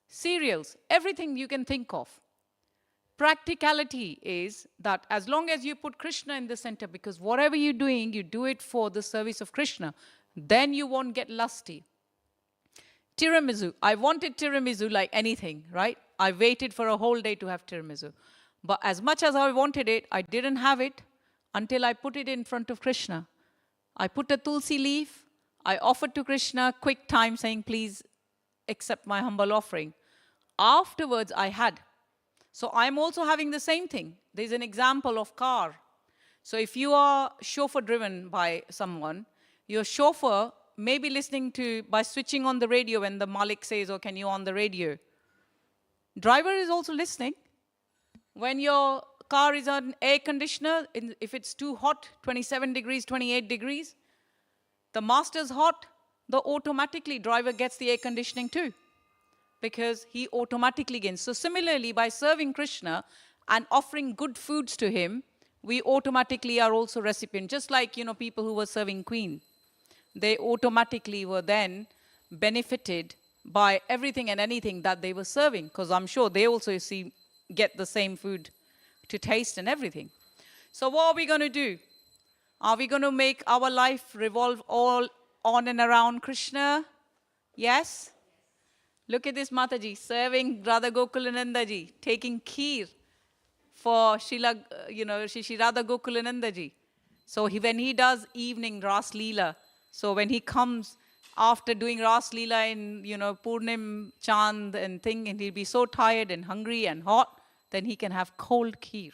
cereals, everything you can think of. Practicality is that as long as you put Krishna in the center, because whatever you're doing, you do it for the service of Krishna. then you won't get lusty. Tiramisu. I wanted tiramisu like anything, right? I waited for a whole day to have tiramisu. But as much as I wanted it, I didn't have it until I put it in front of Krishna. I put a tulsi leaf. I offered to Krishna quick time saying, please accept my humble offering. Afterwards, I had. So I'm also having the same thing. There's an example of car. So if you are chauffeur driven by someone, your chauffeur may be listening to, by switching on the radio when the Malik says, oh, can you on the radio? Driver is also listening. When your car is on air conditioner, if it's too hot, 27 degrees, 28 degrees, the master's hot, the automatically driver gets the air conditioning too, because he automatically gains. So similarly, by serving Krishna and offering good foods to him, we automatically are also recipient. Just like, people who were serving Queen. They automatically were then benefited by everything and anything that they were serving, because I'm sure they also get the same food to taste and everything. So what are we going to do? Are we going to make our life revolve all on and around Krishna? Yes? Look at this Mataji serving Radha Gokulananda ji, taking kheer for Shri Radha Gokulananda ji. So when he does evening Ras Leela, so when he comes after doing Ras Leela in, Purnim Chand and thing, and he'll be so tired and hungry and hot, then he can have cold kheer,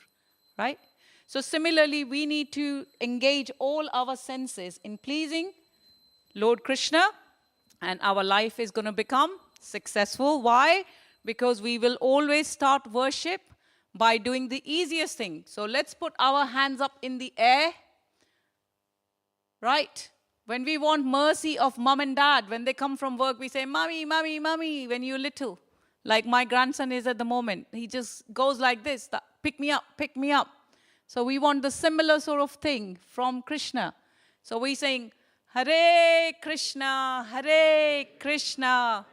right? So similarly, we need to engage all our senses in pleasing Lord Krishna, and our life is going to become successful. Why? Because we will always start worship by doing the easiest thing. So let's put our hands up in the air, right? When we want mercy of mom and dad, when they come from work, we say, mommy, mommy, mommy, when you're little. Like my grandson is at the moment. He just goes like this, pick me up, pick me up. So we want the similar sort of thing from Krishna. So we're saying, Hare Krishna, Hare Krishna,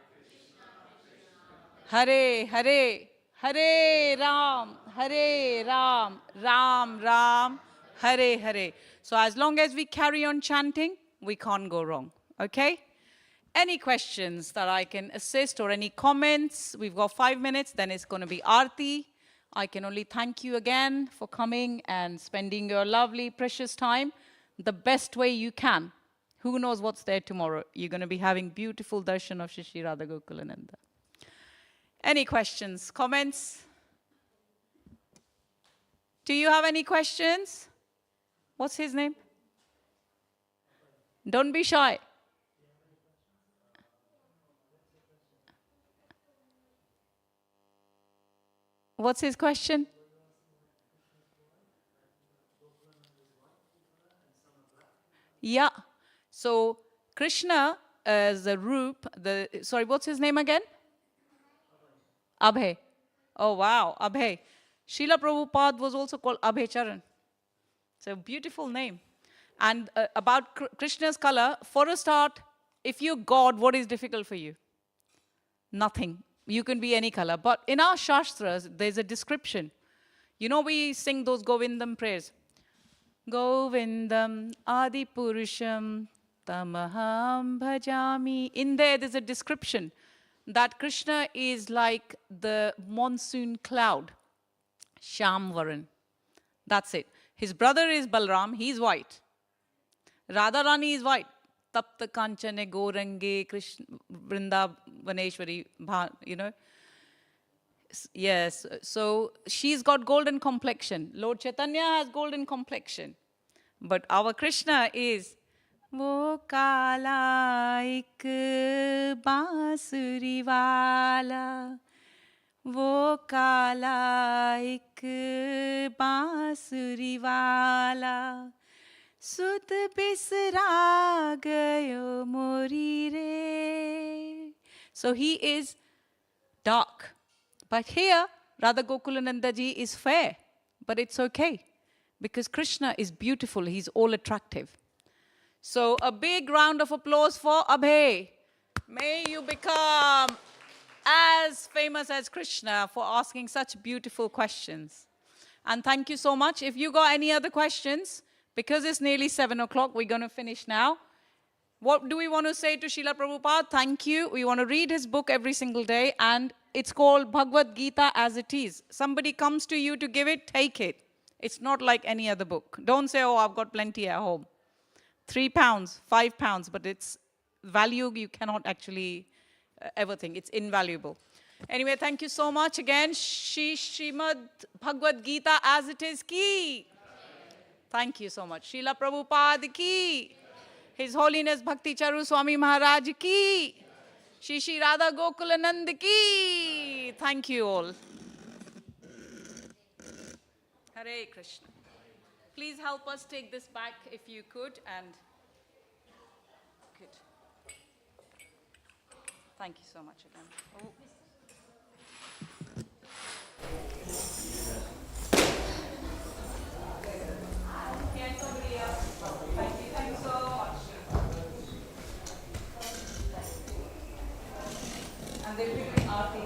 Hare Hare, Hare Ram, Ram Ram, Hare Hare. So as long as we carry on chanting, we can't go wrong, okay? Any questions that I can assist or any comments? We've got 5 minutes, then it's going to be Aarti. I can only thank you again for coming and spending your lovely, precious time the best way you can. Who knows what's there tomorrow? You're going to be having beautiful darshan of Shri Radha Gokulananda. Any questions, comments? Do you have any questions? What's his name? Don't be shy. What's his question? Yeah. So Krishna as a roop, sorry, what's his name again? Abhay. Oh wow, Abhay. Srila Prabhupada was also called Abhay Charan. It's a beautiful name. And about Krishna's color, for a start, if you're God, what is difficult for you? Nothing. You can be any color. But in our Shastras, there's a description. We sing those Govindam prayers. Govindam Adi Purusham Tamaham Bhajami. In there's a description that Krishna is like the monsoon cloud. Shamvaran. That's it. His brother is Balram, he's white. Radharani is white. Tapta Kanchane Gorange Krishna Vrnda Vilasini Devi. Yes, so she's got golden complexion. Lord Chaitanya has golden complexion. But our Krishna is Wo kala ik bansuri wala, wo kala ik bansuri wala, sud bisra gayo mori re. So he is dark. But here, Radha Gokulananda ji is fair. But it's okay. Because Krishna is beautiful. He's all attractive. So a big round of applause for Abhay. May you become as famous as Krishna for asking such beautiful questions. And thank you so much. If you got any other questions, because it's nearly 7 o'clock, we're going to finish now. What do we want to say to Srila Prabhupada? Thank you. We want to read his book every single day, and it's called Bhagavad Gita as it is. Somebody comes to you to give it, take it. It's not like any other book. Don't say, oh, I've got plenty at home. £3, £5, but it's value you cannot actually ever think. It's invaluable. Anyway, thank you so much again. Srimad Bhagavad Gita as it is ki. Thank you so much. Srila Prabhupada ki. His Holiness Bhakti Charu Swami Maharaj ki. Shri Radha Gokulanand ki. Thank you all. Hare Krishna. Please help us take this back if you could. And good. Thank you so much again. Oh. Yeah, somebody else. Thank you. Thank you so much. And they'll be doing aarti.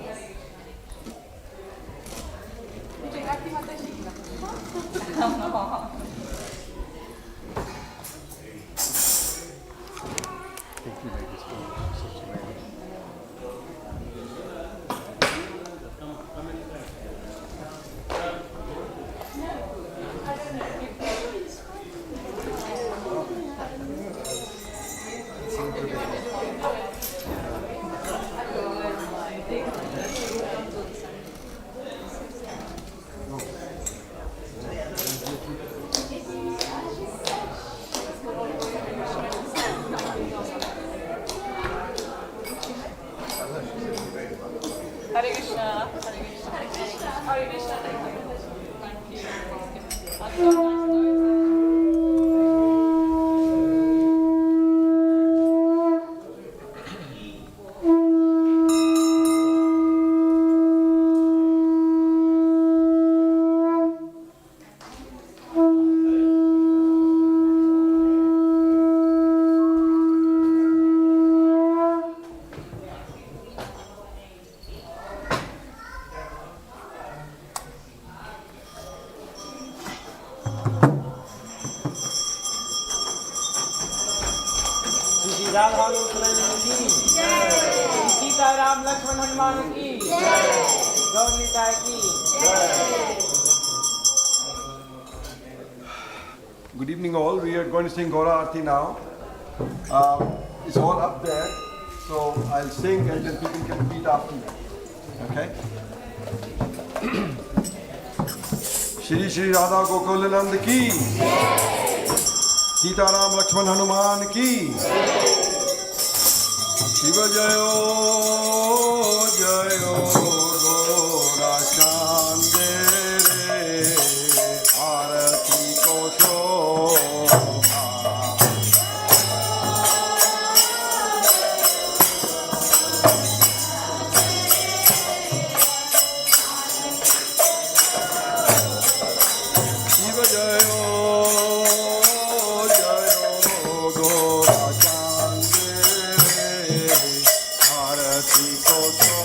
Hare Krishna. Hare Krishna. Hare Krishna. Hare Krishna. Thank you. Thank you. Radha की सीता राम लक्ष्मण हनुमान की गौर निताय की। Good evening all. We are going to sing Gaura Aarti now. It's all up there. So I'll sing and then people can repeat after me. Okay? Shri Shri Radha Gokulanand ki. Sita Ram Lakshman Hanuman ki. Shiva Jayo Jayo Gaura Chande Aarati ko shobha. Shiva Jayo Jayo Gaura Chande Aarati ko shobha.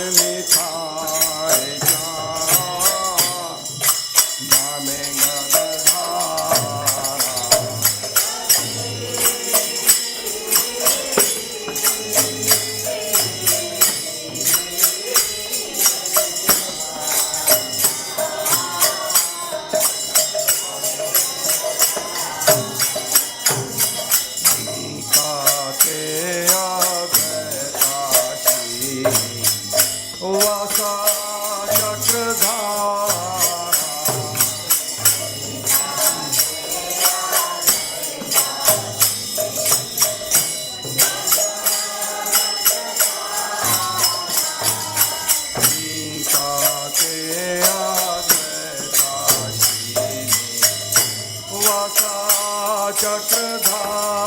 Anytime. Vasa Chakradhara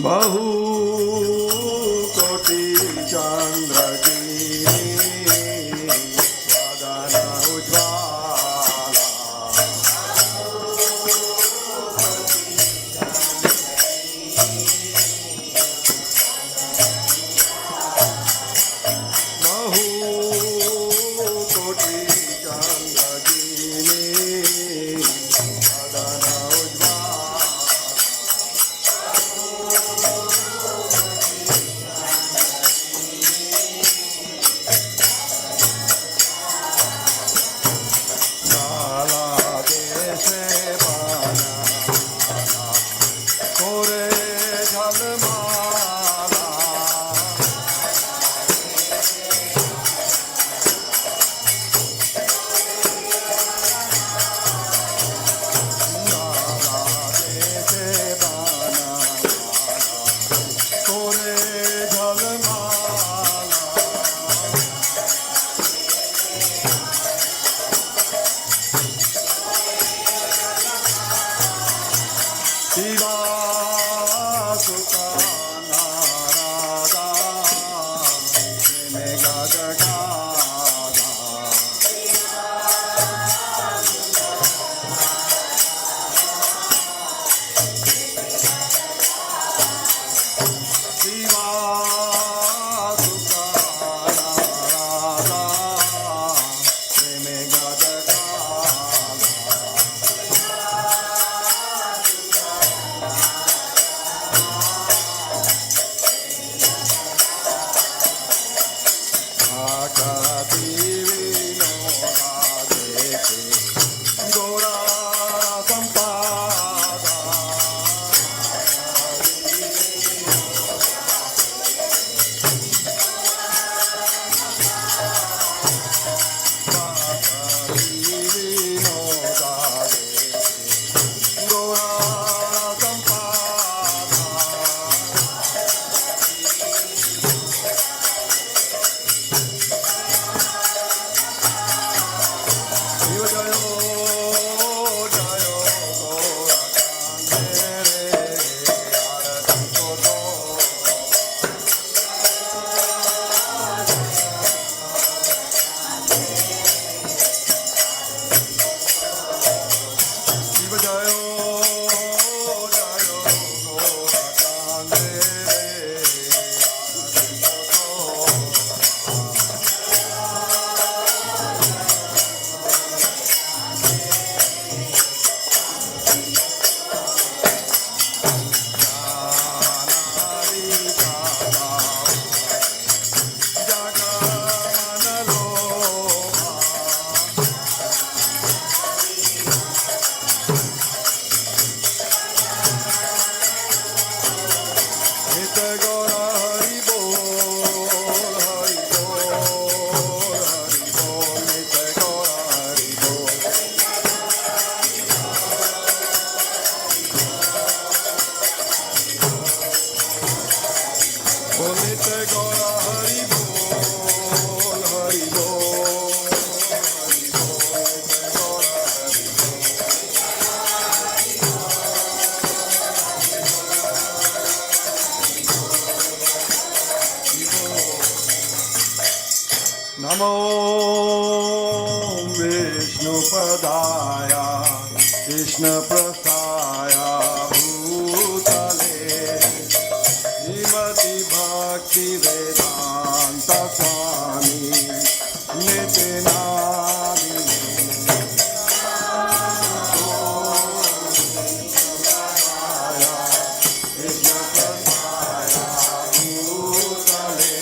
बहु कोटि चंद्र की नमो विष्णुपदाय कृष्णप्रसाय भूतले श्रीमति भक्तिवेदान्त स्वामी नित्यनामिने कृष्णप्रसाय भूतले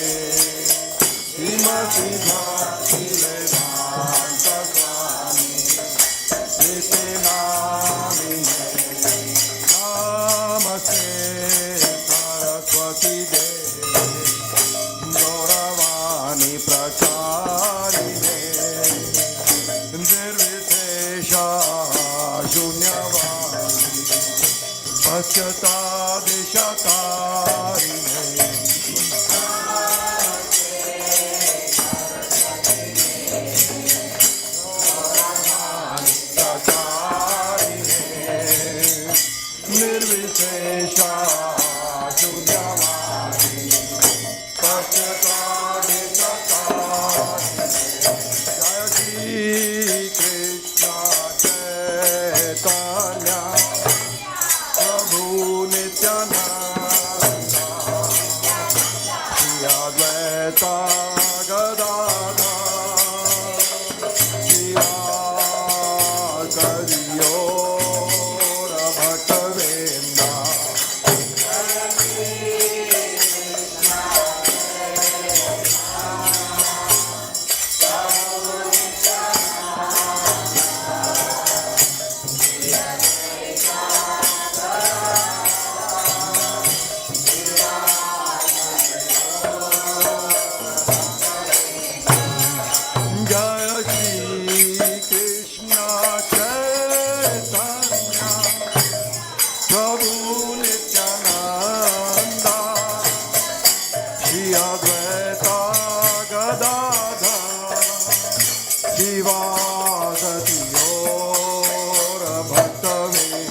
श्रीमति भक्तिवेदान्त स्वामी नित्यनामिने नमस्ते सरस्वती देवी गौरवाणी प्रचारिणे निर्विशेषा शून्यवाणी पश्चातादिशतारिणे निर्विशेषा शून्यवाणी पश्चातादिशतारिणे जय Shri Vasati Ora Bhattavinda.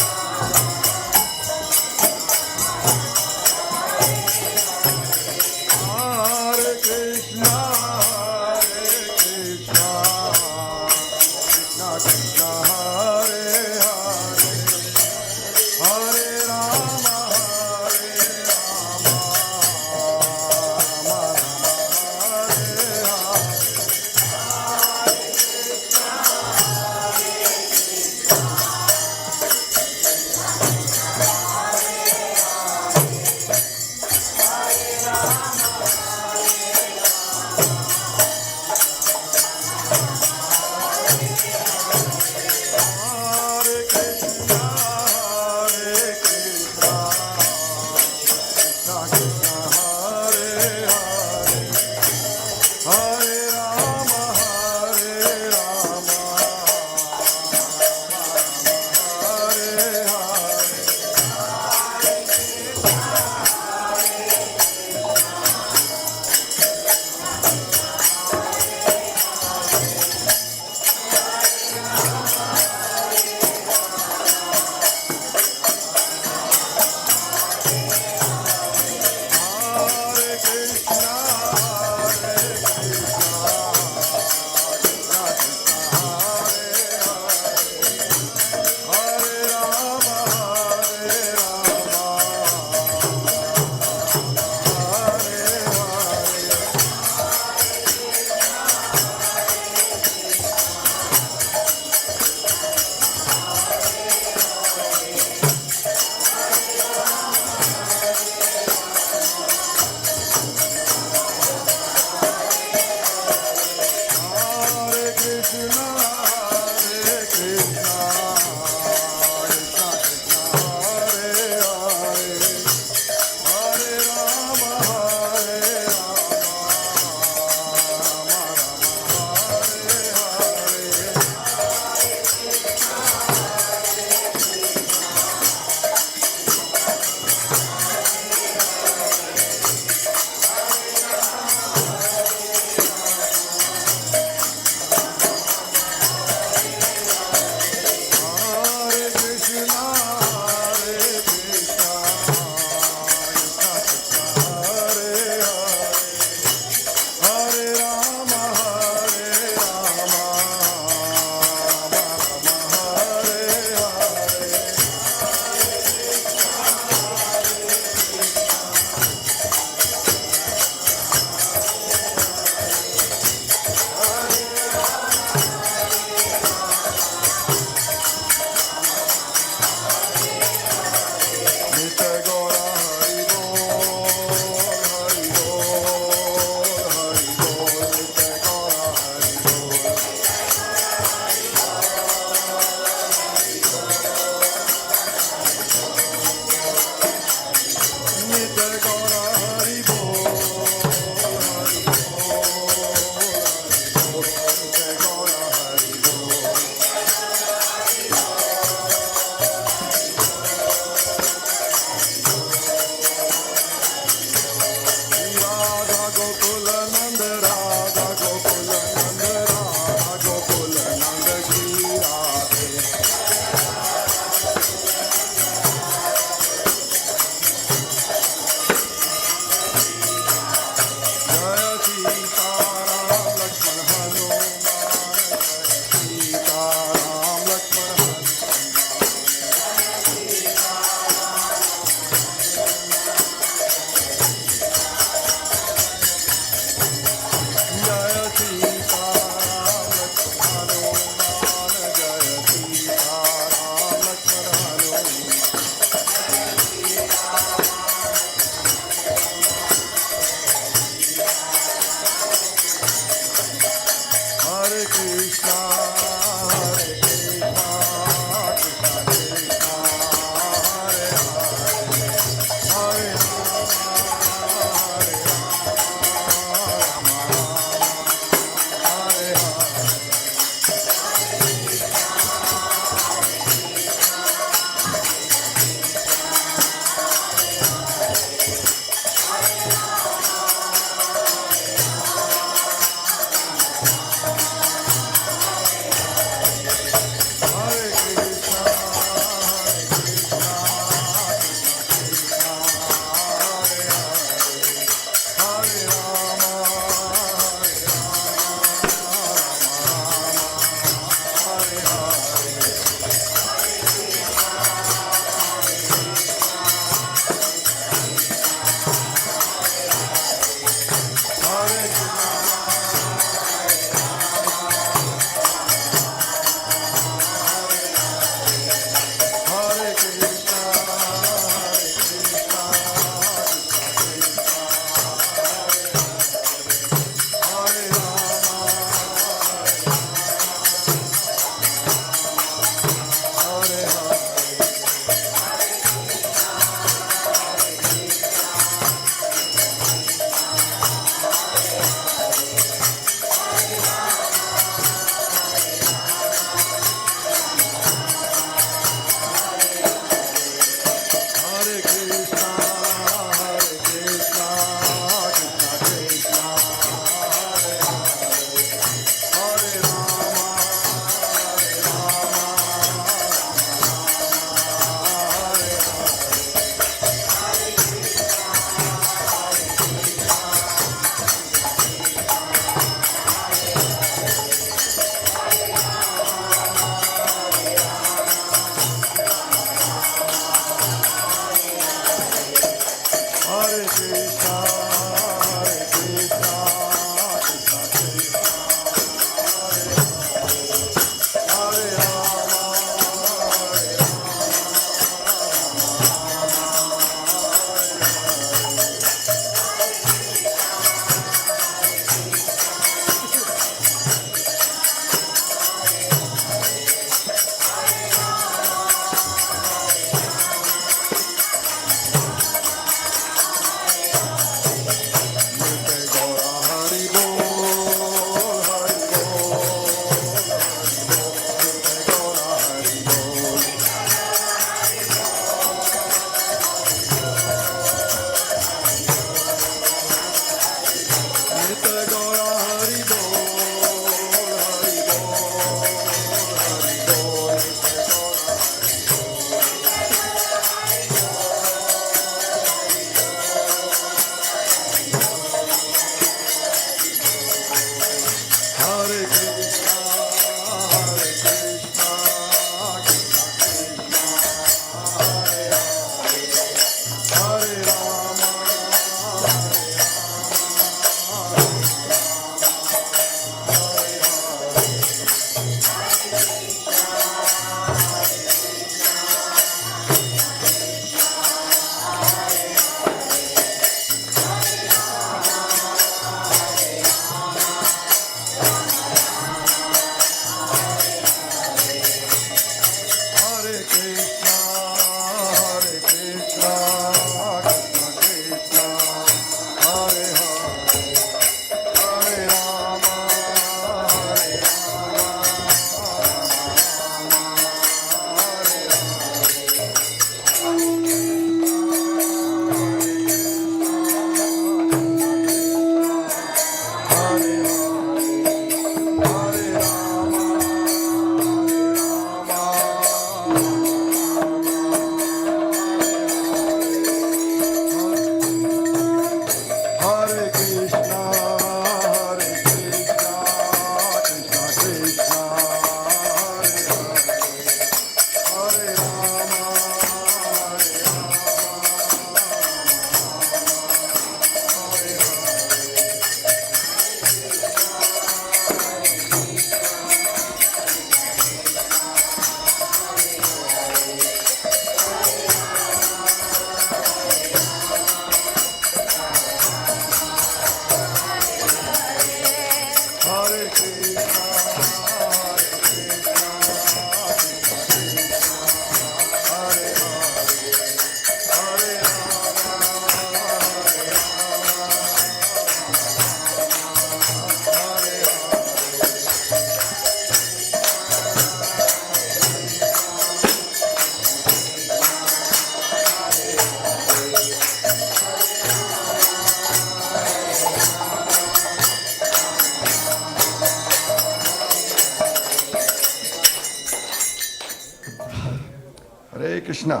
Krishna.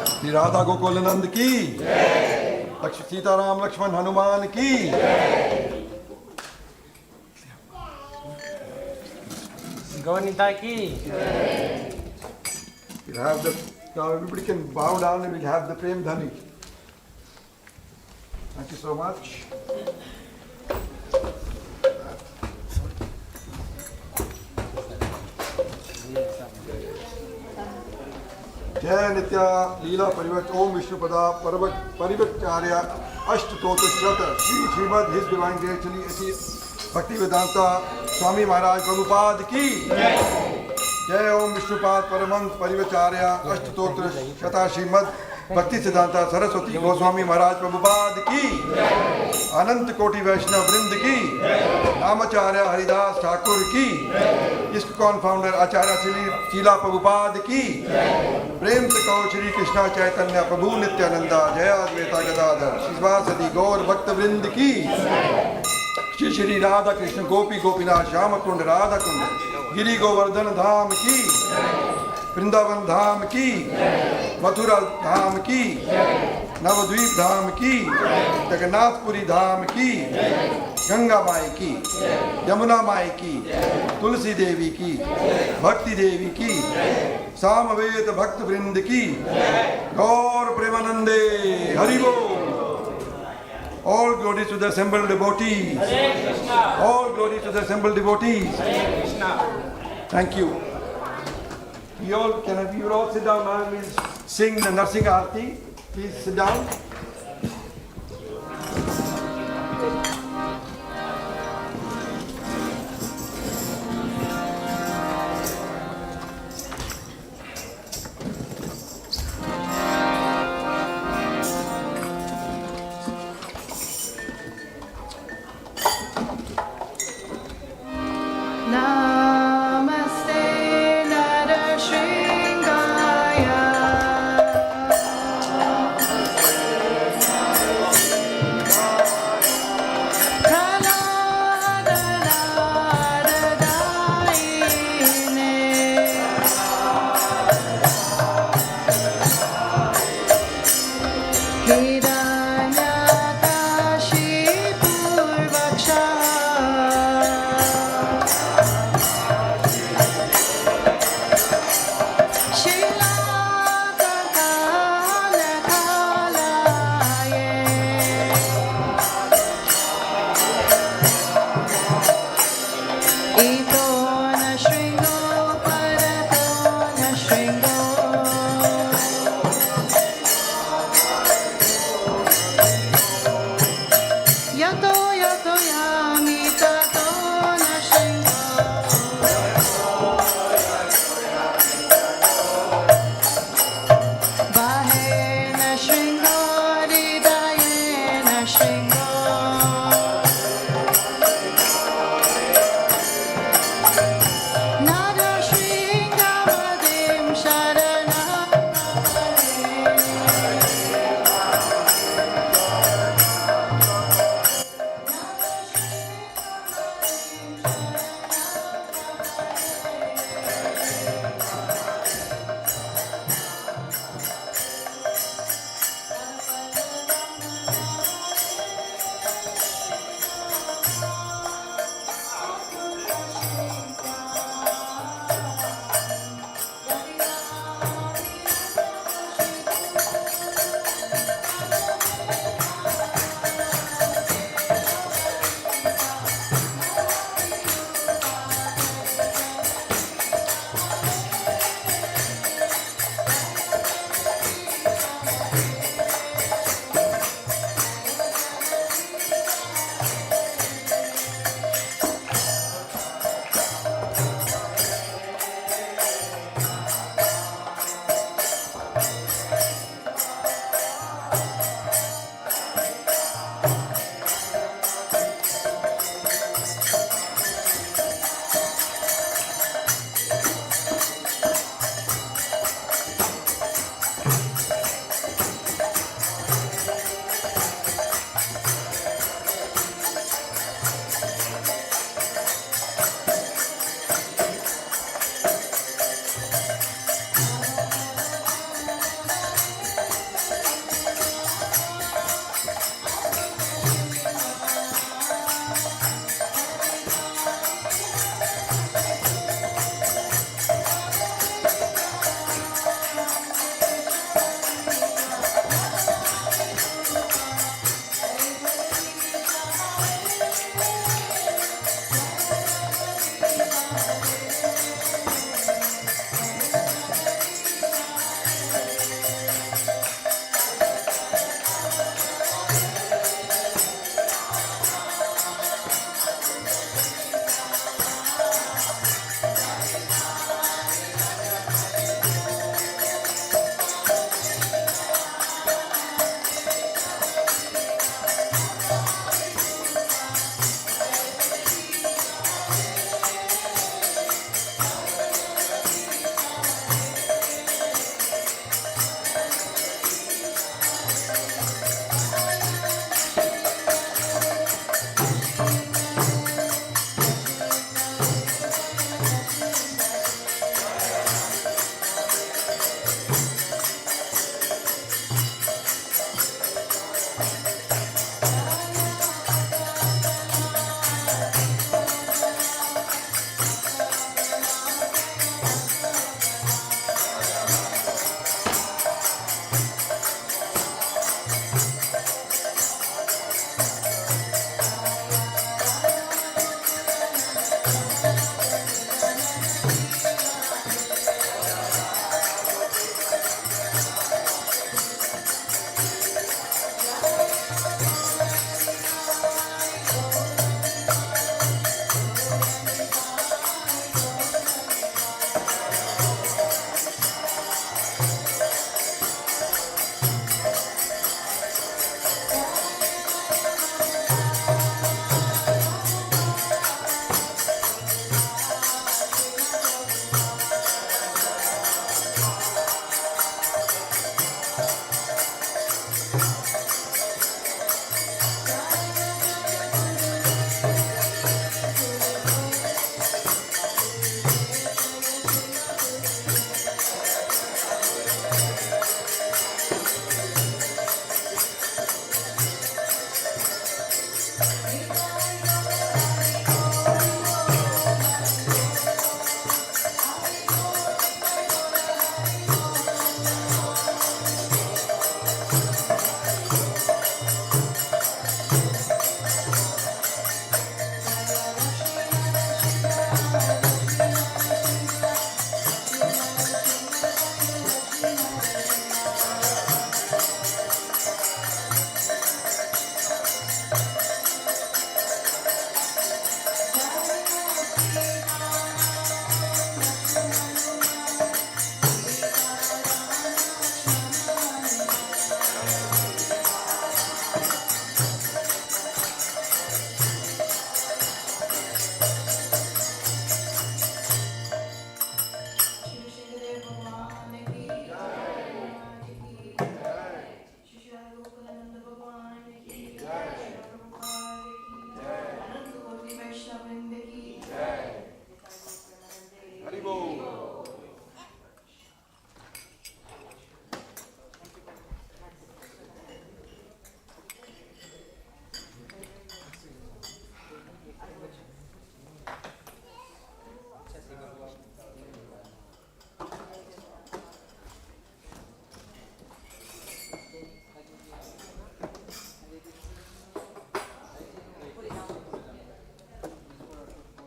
Shri Radha Gokul नंद की, सीताराम लक्ष्मण हनुमान की। गौरनीता की। We'll have now everybody can bow down and we'll have the Prem Dhani. Thank you so much. जय नित्या लीला परिवट ओम विष्णुपदा परिवटार्य Ashtottara Shata Shri Srimad his divine grace Bhakti Vedanta Swami Maharaj Prabhupada की जय। ओम विष्णुपाद परमंग परिवचार्य अष्टोत्र शता श्रीमद भक्ति सिद्धांता सरस्वती गोस्वामी महाराज प्रभुपाद की। अनंत कोटि वैष्णव वृंद की। नामाचार्य हरिदास ठाकुर की। इस्कॉन फाउंडर आचार्य श्री शीला प्रभुपाद की। प्रेम से कहो श्री कृष्णा चैतन्य प्रभु नित्यानंदा जय अद्वैता गदाधर श्रीवासदि गौर भक्त वृंद की। श्री श्री राधा कृष्ण गोपी गोपीनाथ श्याम कुंड राधा कुंड गिरी गोवर्धन धाम की। वृंदावन धाम की। मथुरा धाम की। नवद्वीप धाम की। जगन्नाथपुरी धाम की। गंगा माई की। यमुना माई की। तुलसी देवी की। भक्ति देवी की। सामवेद भक्त वृंद की। गौर प्रेमानंदे हरि बोल। All glory to the assembled devotees. All glory to the assembled devotees. Thank you. You all sit down now and we'll sing the Narsingha Aarti. Please sit down.